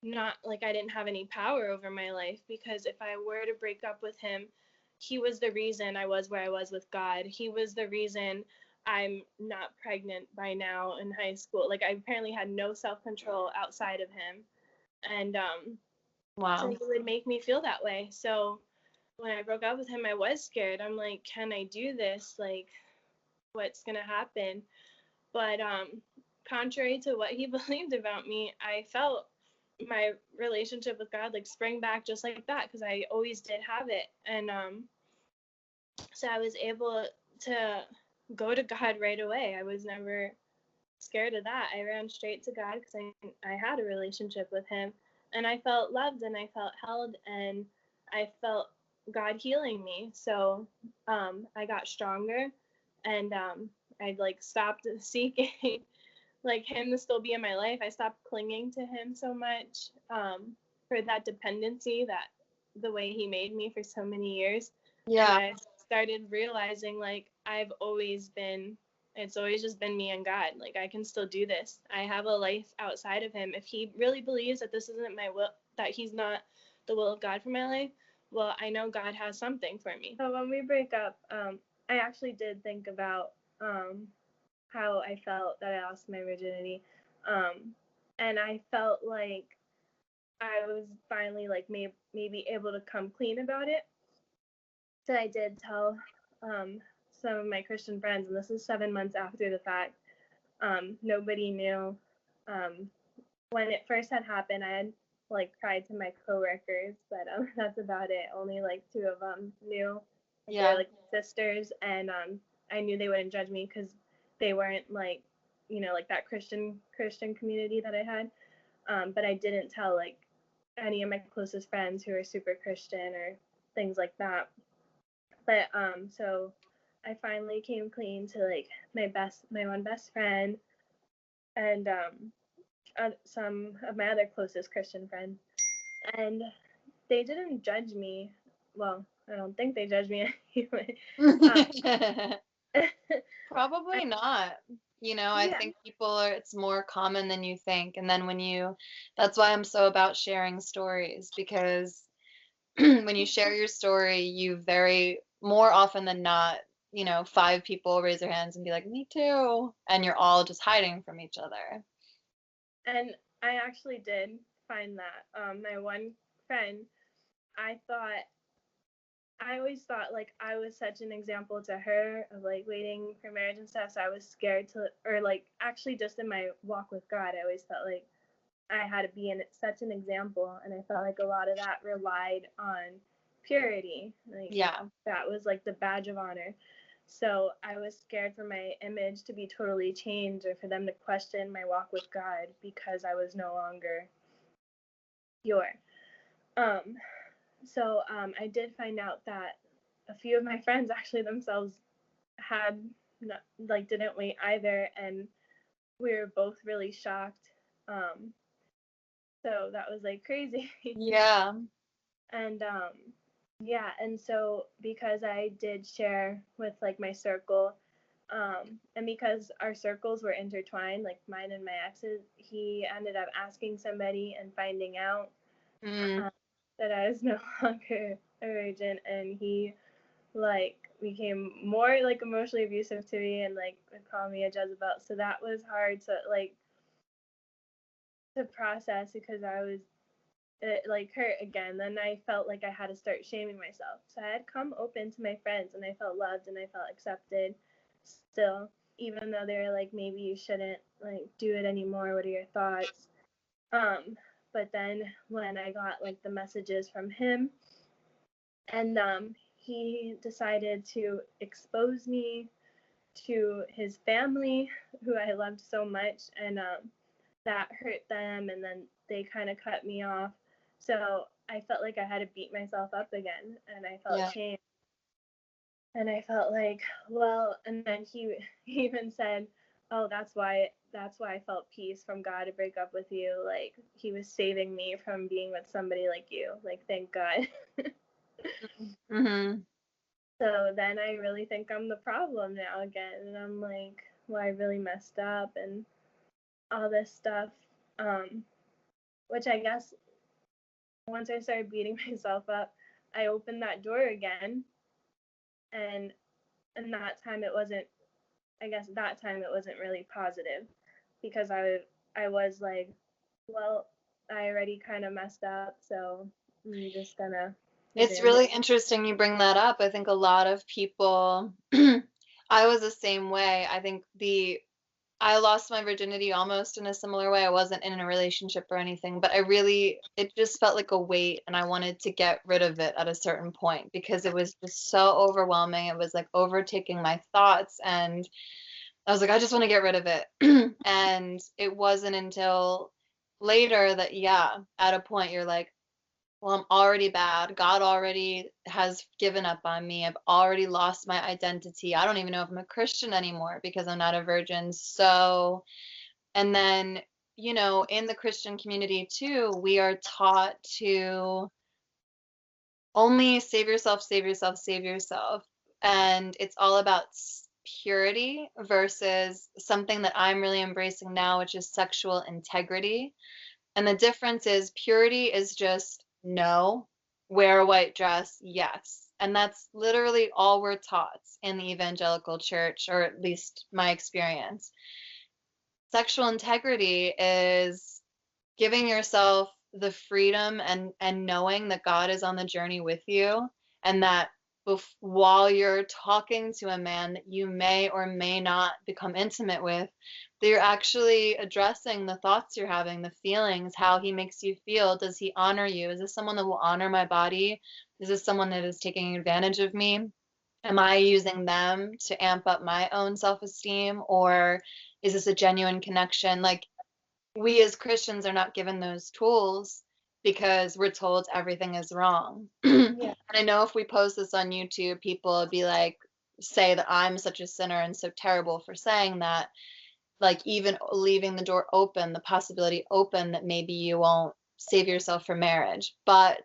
not like I didn't have any power over my life, because if I were to break up with him, he was the reason I was where I was with God. He was the reason I'm not pregnant by now in high school. Like I apparently had no self-control outside of him. And so Wow. he would make me feel that way. So when I broke up with him, I was scared. I'm like, can I do this? Like, what's gonna happen? But contrary to what he believed about me, I felt my relationship with God like spring back just like that, because I always did have it. And so I was able to go to God right away. I was never scared of that. I ran straight to God because I had a relationship with him, and I felt loved and I felt held, and I felt God healing me. So I got stronger, and I like stopped seeking like him to still be in my life. I stopped clinging to him so much for that dependency, that the way he made me for so many years. And Yeah. I started realizing like it's always just been me and God. Like I can still do this. I have a life outside of him. If he really believes that this isn't my will, that he's not the will of God for my life, well, I know God has something for me. So when we break up, I actually did think about how I felt that I lost my virginity. And I felt like I was finally like maybe able to come clean about it. So I did tell some of my Christian friends, and this is 7 months after the fact. Nobody knew. When it first had happened, I had like cried to my coworkers, but that's about it. Only like two of them knew. Like, they're Yeah. like sisters, and I knew they wouldn't judge me because they weren't like, like that Christian community that I had. But I didn't tell like any of my closest friends who are super Christian or things like that. But so I finally came clean to like my one best friend, and some of my other closest Christian friends, and they didn't judge me. Well, I don't think they judged me anyway. Probably not. I Yeah, think it's more common than you think. And then that's why I'm so about sharing stories, because when you share your story, you very more often than not, 5 people raise their hands and be like, me too. And you're all just hiding from each other. and I actually did find that. My one friend, I thought I always thought like I was such an example to her of like waiting for marriage and stuff. So I was scared to, or like actually just in my walk with God, I always felt like I had to be in such an example. And I felt like a lot of that relied on purity. Like Yeah. that was like the badge of honor. So I was scared for my image to be totally changed, or for them to question my walk with God because I was no longer pure. Um, So I did find out that a few of my friends actually themselves had not, like didn't wait either, and we were both really shocked. So that was like crazy. Yeah. And yeah, and so because I did share with like my circle, and because our circles were intertwined, like mine and my ex's, he ended up asking somebody and finding out Mm. um, that I was no longer a virgin, and he like became more like emotionally abusive to me and like would call me a Jezebel. So that was hard to process, because I was it like hurt again. Then I felt like I had to start shaming myself. So I had come open to my friends, and I felt loved and I felt accepted still, even though they were like, maybe you shouldn't like do it anymore. What are your thoughts? But then when I got like the messages from him, and he decided to expose me to his family, who I loved so much, and that hurt them, and then they kind of cut me off. So I felt like I had to beat myself up again, and I felt Yeah. shame, and I felt like, well, and then he even said, oh, that's why I felt peace from God to break up with you. Like he was saving me from being with somebody like you. Like thank God. Mm-hmm. So then I really think I'm the problem now again. And I'm like, well, I really messed up. And all this stuff, which I guess once I started beating myself up, I opened that door again, and that time it wasn't. I guess that time it wasn't really positive, because I was like, well, I already kind of messed up, so I'm just gonna It's resume. really interesting you bring that up. I think a lot of people, I was the same way. I think I lost my virginity almost in a similar way. I wasn't in a relationship or anything, but it just felt like a weight, and I wanted to get rid of it at a certain point because it was just so overwhelming. It was like overtaking my thoughts, and I was like, I just want to get rid of it. And it wasn't until later that, yeah, at a point you're like, well, I'm already bad. God already has given up on me. I've already lost my identity. I don't even know if I'm a Christian anymore because I'm not a virgin. So, and then, in the Christian community too, we are taught to only save yourself, save yourself, save yourself. And it's all about purity versus something that I'm really embracing now, which is sexual integrity. And the difference is purity is just no, wear a white dress, yes. And that's literally all we're taught in the evangelical church, or at least my experience. Sexual integrity is giving yourself the freedom and knowing that God is on the journey with you, and that while you're talking to a man that you may or may not become intimate with, that you're actually addressing the thoughts you're having, the feelings, how he makes you feel. Does he honor you? Is this someone that will honor my body? Is this someone that is taking advantage of me? Am I using them to amp up my own self-esteem, or is this a genuine connection? Like, we as Christians are not given those tools because we're told everything is wrong. Yeah, And I know if we post this on YouTube, people would be like, say that I'm such a sinner and so terrible for saying that, like even leaving the door open, the possibility open that maybe you won't save yourself for marriage. But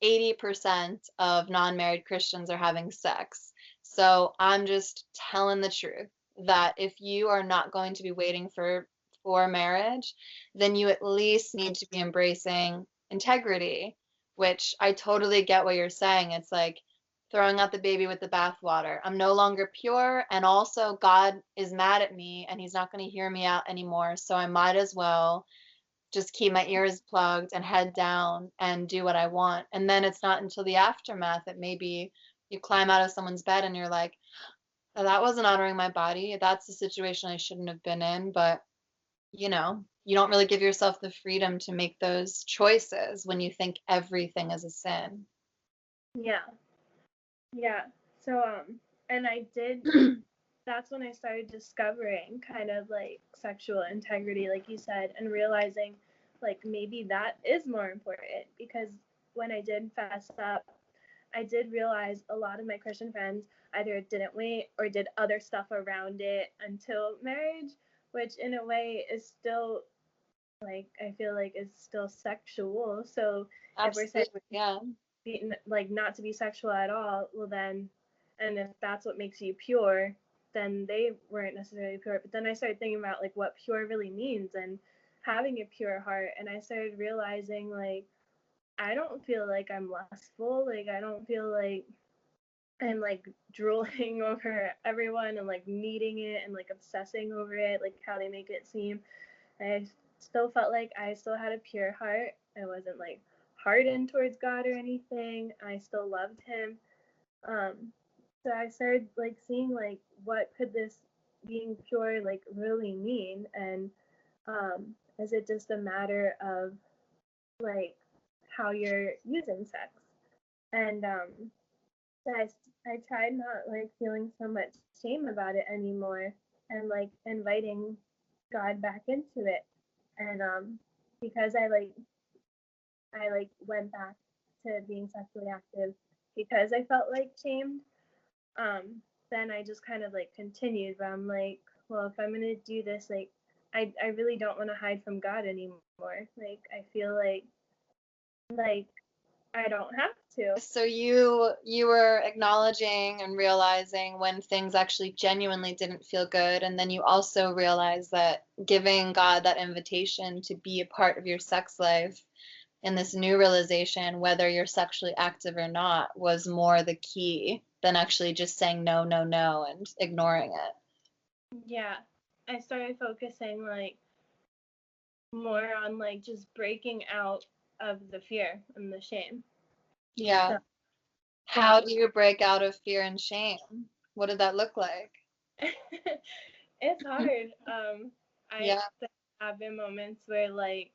80% of non-married Christians are having sex. So I'm just telling the truth that if you are not going to be waiting for marriage, then you at least need to be embracing integrity, which I totally get what you're saying. It's like throwing out the baby with the bathwater. I'm no longer pure, and also God is mad at me and he's not going to hear me out anymore. So I might as well just keep my ears plugged and head down and do what I want. And then it's not until the aftermath that maybe you climb out of someone's bed and you're like, oh, that wasn't honoring my body. That's the situation I shouldn't have been in. But, you don't really give yourself the freedom to make those choices when you think everything is a sin. yeah, yeah. So and I did. That's when I started discovering kind of like sexual integrity, like you said, and realizing like maybe that is more important, because when I did fess up, I did realize a lot of my Christian friends either didn't wait or did other stuff around it until marriage, which in a way is still, like, I feel like is still sexual. So if we're saying Absolutely. Yeah. like not to be sexual at all, well then, and if that's what makes you pure, then they weren't necessarily pure. But then I started thinking about like what pure really means, and having a pure heart, and I started realizing like I don't feel like I'm lustful, like I don't feel like I'm like drooling over everyone and like needing it and like obsessing over it, like how they make it seem. I still felt like I still had a pure heart. I wasn't like hardened towards God or anything. I still loved him. So I started like seeing like what could this being pure like really mean, and is it just a matter of like how you're using sex? And so I tried not like feeling so much shame about it anymore, and like inviting God back into it. And because I went back to being sexually active because I felt like shamed. Then I just kind of like continued, but I'm like, well, if I'm gonna do this, like I really don't want to hide from God anymore. Like I feel like I don't have to. So you were acknowledging and realizing when things actually genuinely didn't feel good, and then you also realized that giving God that invitation to be a part of your sex life in this new realization, whether you're sexually active or not, was more the key than actually just saying no, no, no and ignoring it. Yeah. I started focusing like more on like just breaking out of the fear and the shame. Yeah. So How do you break out of fear and shame? What did that look like? it's hard. I Yeah. have been moments where like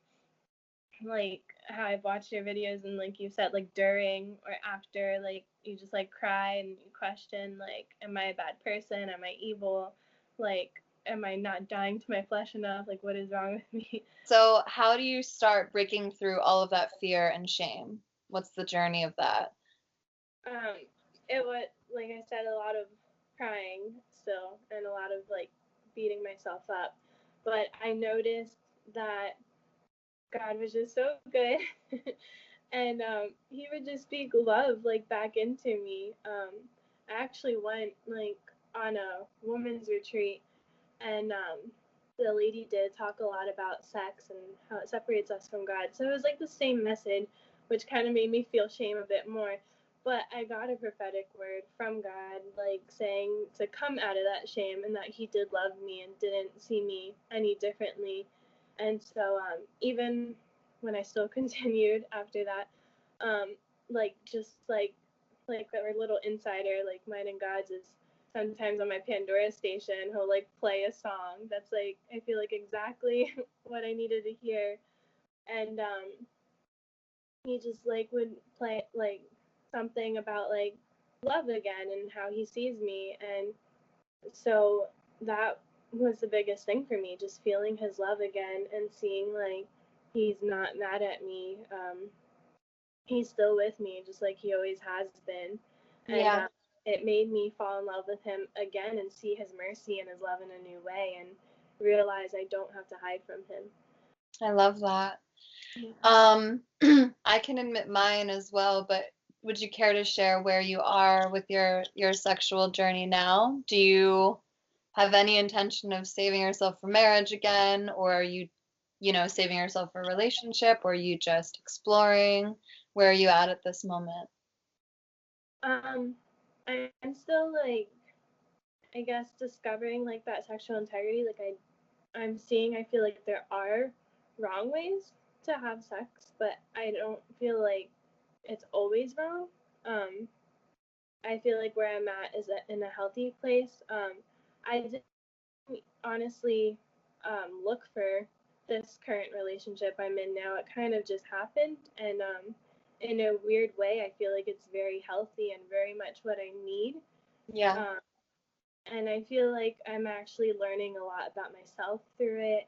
how I've watched your videos and like you said like during or after like you just like cry and you question like am I a bad person? Am I evil? Like am I not dying to my flesh enough? Like what is wrong with me? So, how do you start breaking through all of that fear and shame? What's the journey of that? Um, it was like I said, a lot of crying still, and a lot of like beating myself up. But I noticed that God was just so good, and He would just speak love like back into me. I actually went like on a women's retreat, and the lady did talk a lot about sex and how it separates us from God. So it was like the same message, which kind of made me feel shame a bit more. But I got a prophetic word from God, like saying to come out of that shame and that He did love me and didn't see me any differently. And so even when I still continued after that, like just like our little insider, like mine and God's is sometimes on my Pandora station, he'll like play a song that's like I feel like exactly what I needed to hear, and he just like would play like something about like love again and how he sees me, and so that was the biggest thing for me, just feeling his love again and seeing like he's not mad at me. He's still with me just like he always has been, and Yeah, it made me fall in love with him again and see his mercy and his love in a new way and realize I don't have to hide from him. I love that. Yeah. I can admit mine as well, but would you care to share where you are with your sexual journey now? Do you have any intention of saving yourself for marriage again, or are you saving yourself for a relationship, or are you just exploring? Where are you at this moment? um I'm still like I guess discovering like that sexual integrity. Like I'm seeing I feel like there are wrong ways to have sex, but I don't feel like it's always wrong. um I feel like where I'm at is in a healthy place. I didn't honestly look for this current relationship I'm in now. It kind of just happened, and in a weird way, I feel like it's very healthy and very much what I need. Yeah. Um, and I feel like I'm actually learning a lot about myself through it,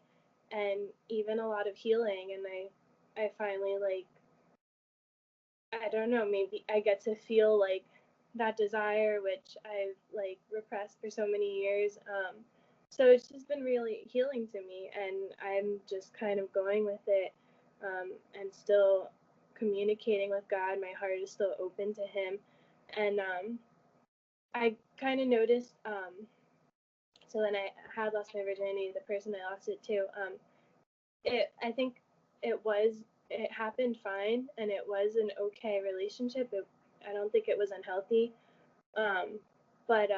and even a lot of healing. And I finally like I don't know, maybe I get to feel like that desire which I've like repressed for so many years. So it's just been really healing to me, and I'm just kind of going with it, and still communicating with God. My heart is still open to Him, and I kind of noticed. So when I had lost my virginity, the person I lost it to, I think it happened fine and it was an okay relationship. I don't think it was unhealthy. But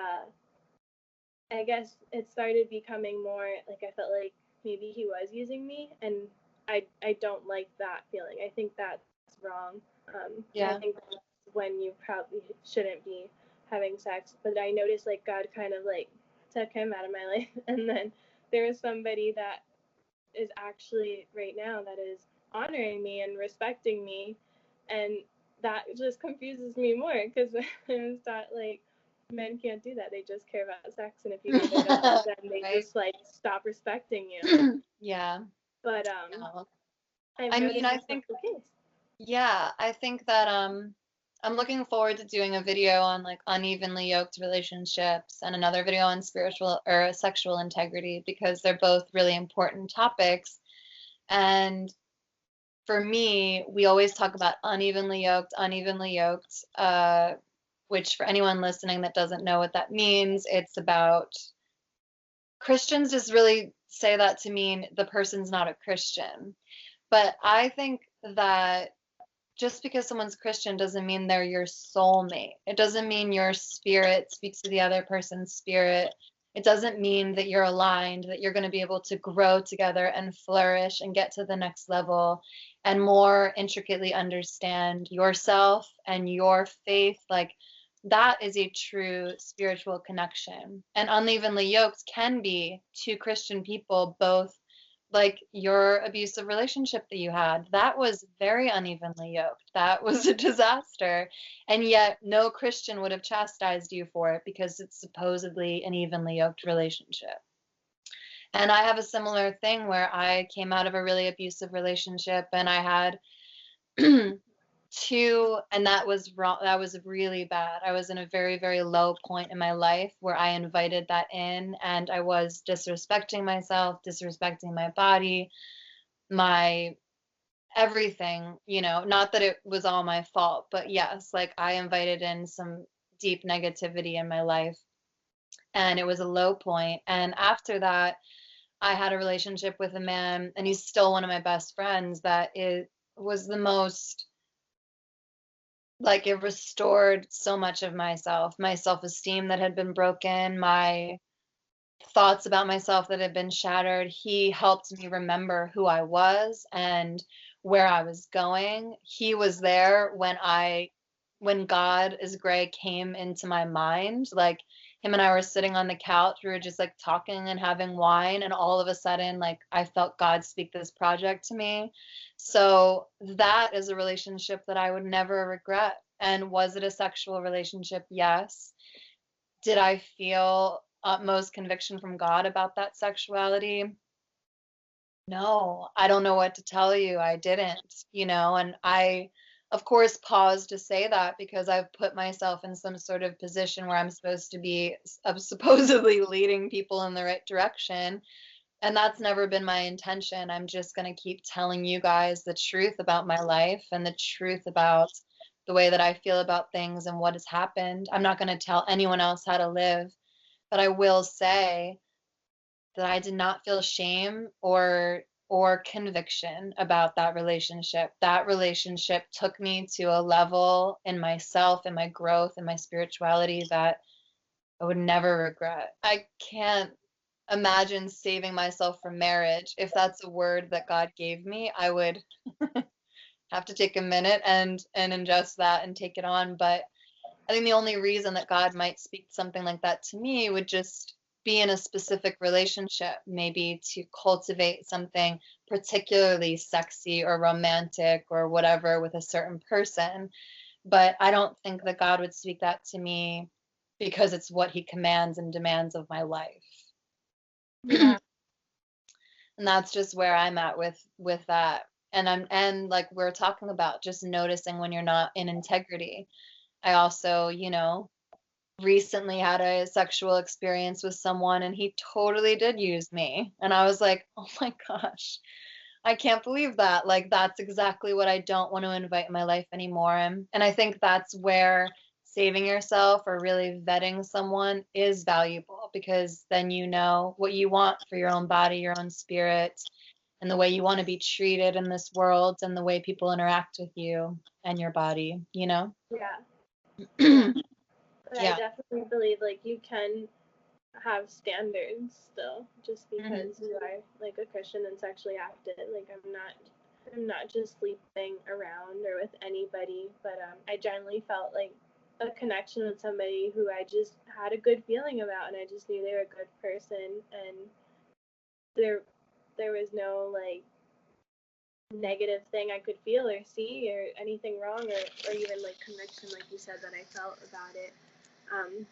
I guess it started becoming more like I felt like maybe he was using me, and I don't like that feeling. I think that's wrong. I Yeah. think that's when you probably shouldn't be having sex. But I noticed like God kind of like took him out of my life, and then there was somebody that is actually right now that is honoring me and respecting me, and that just confuses me more because I thought like men can't do that. They just care about sex, and if you give it up, then they Right. just like stop respecting you. Yeah. But No. I've I mean, noticed I that's not think, the case. yeah, I think that I'm looking forward to doing a video on like unevenly yoked relationships and another video on spiritual or sexual integrity because they're both really important topics. And for me, we always talk about unevenly yoked, which for anyone listening that doesn't know what that means, it's about Christians just really say that to mean the person's not a Christian. But I think that just because someone's Christian doesn't mean they're your soulmate. It doesn't mean your spirit speaks to the other person's spirit. It doesn't mean that you're aligned, that you're going to be able to grow together and flourish and get to the next level and more intricately understand yourself and your faith. Like, that is a true spiritual connection. And unevenly yoked can be two Christian people both, like your abusive relationship that you had, that was very unevenly yoked. That was a disaster. And yet, no Christian would have chastised you for it because it's supposedly an evenly yoked relationship. And I have a similar thing where I came out of a really abusive relationship and I had two, and that was wrong. That was really bad. I was in a very, very low point in my life where I invited that in, and I was disrespecting myself, disrespecting my body, my everything, not that it was all my fault, but yes, like I invited in some deep negativity in my life, and it was a low point. And after that, I had a relationship with a man, and he's still one of my best friends, that it was the most, like, it restored so much of myself, my self-esteem that had been broken, my thoughts about myself that had been shattered. He helped me remember who I was and where I was going. He was there when God is Gray came into my mind. Like, him and I were sitting on the couch, we were just like talking and having wine, and all of a sudden, like, I felt God speak this project to me. So that is a relationship that I would never regret. And was it a sexual relationship? Yes. Did I feel utmost conviction from God about that sexuality? No, I don't know what to tell you. I didn't, and I, of course, pause to say that because I've put myself in some sort of position where I'm supposed to be supposedly leading people in the right direction. And that's never been my intention. I'm just going to keep telling you guys the truth about my life and the truth about the way that I feel about things and what has happened. I'm not going to tell anyone else how to live, but I will say that I did not feel shame or conviction about that relationship. That relationship took me to a level in myself and my growth and my spirituality that I would never regret. I can't imagine saving myself from marriage. If that's a word that God gave me, I would have to take a minute and ingest that and take it on. But I think the only reason that God might speak something like that to me would just be in a specific relationship, maybe to cultivate something particularly sexy or romantic or whatever with a certain person. But I don't think that God would speak that to me because it's what he commands and demands of my life. Yeah. And that's just where I'm at with that. And like we're talking about, just noticing when you're not in integrity. I also, recently had a sexual experience with someone and he totally did use me. And I was like, "Oh my gosh. I can't believe that." Like, that's exactly what I don't want to invite in my life anymore. And I think that's where saving yourself or really vetting someone is valuable, because then you know what you want for your own body, your own spirit, and the way you want to be treated in this world and the way people interact with you and your body, Yeah. Yeah. But I definitely believe like you can have standards still just because you are like a Christian and sexually active. Like I'm not just sleeping around or with anybody, but I generally felt like a connection with somebody who I just had a good feeling about, and I just knew they were a good person, and there was no like negative thing I could feel or see or anything wrong, or even like conviction, like you said, that I felt about it.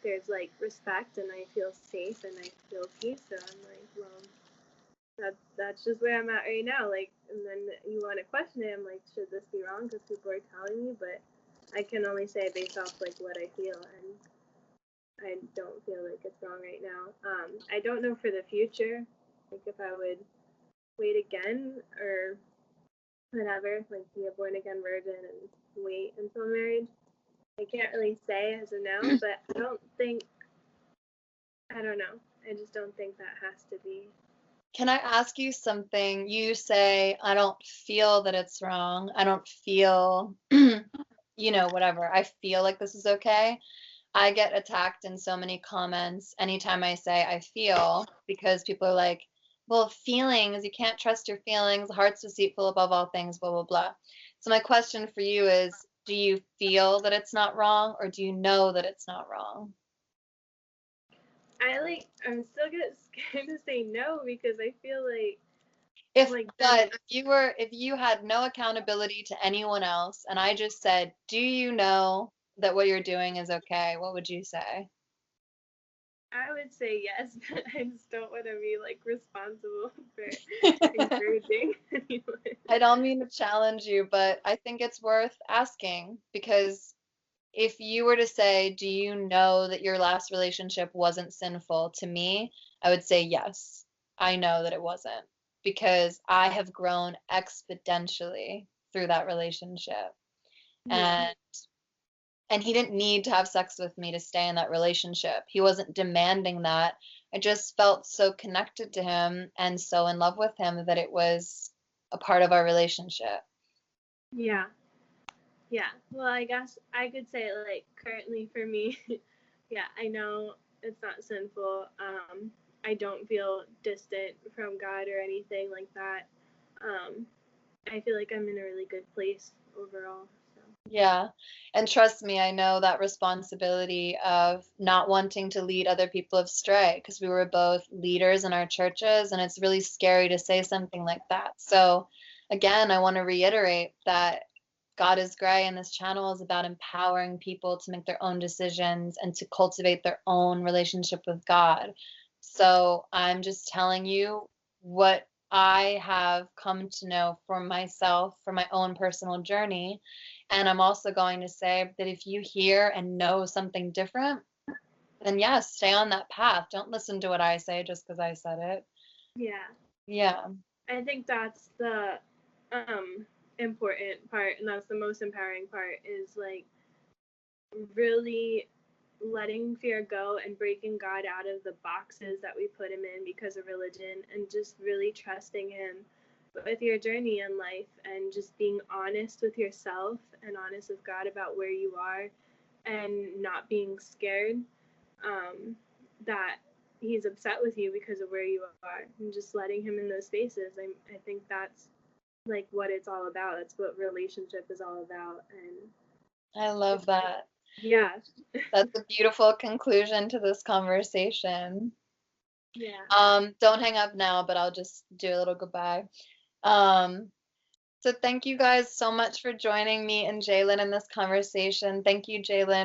There's like respect, and I feel safe, and I feel peace. So I'm like, well, that's just where I'm at right now. Like, and then you want to question it. I'm like, should this be wrong? Because people are telling me, but I can only say based off like what I feel, and I don't feel like it's wrong right now. I don't know for the future, like if I would wait again or whatever, like be a born again virgin and wait until marriage. I can't really say as of now, but I don't know. I just don't think that has to be. Can I ask you something? You say, I don't feel that it's wrong. I don't feel, whatever. I feel like this is okay. I get attacked in so many comments anytime I say I feel because people are like, well, feelings, you can't trust your feelings. The heart's deceitful above all things, blah, blah, blah. So my question for you is, do you feel that it's not wrong or do you know that it's not wrong? I'm still get scared to say no because I feel like If you had no accountability to anyone else and I just said, do you know that what you're doing is okay? What would you say? I would say yes, but I just don't want to be like responsible for encouraging anyone. I don't mean to challenge you, but I think it's worth asking because if you were to say, do you know that your last relationship wasn't sinful? To me, I would say yes. I know that it wasn't because I have grown exponentially through that relationship. Yeah. And he didn't need to have sex with me to stay in that relationship. He wasn't demanding that. I just felt so connected to him and so in love with him that it was a part of our relationship. Yeah. Yeah. Well, I guess I could say like currently for me, yeah, I know it's not sinful. I don't feel distant from God or anything like that. Um, I feel like I'm in a really good place overall. So. Yeah. And trust me, I know that responsibility of not wanting to lead other people astray because we were both leaders in our churches, and it's really scary to say something like that. So, again, I want to reiterate that God is Gray, and this channel is about empowering people to make their own decisions and to cultivate their own relationship with God. So, I'm just telling you what I have come to know for myself, for my own personal journey. And I'm also going to say that if you hear and know something different, then yes, stay on that path. Don't listen to what I say just because I said it. Yeah. Yeah. I think that's the important part, and that's the most empowering part is like really letting fear go and breaking God out of the boxes that we put him in because of religion and just really trusting him with your journey in life and just being honest with yourself and honest with God about where you are and not being scared that he's upset with you because of where you are and just letting him in those spaces. I think that's like what it's all about. That's what relationship is all about. And I love that. yeah. That's a beautiful conclusion to this conversation. Yeah. Don't hang up now, but I'll just do a little goodbye. Um, so thank you guys so much for joining me and Jalen in this conversation. Thank you, Jalen.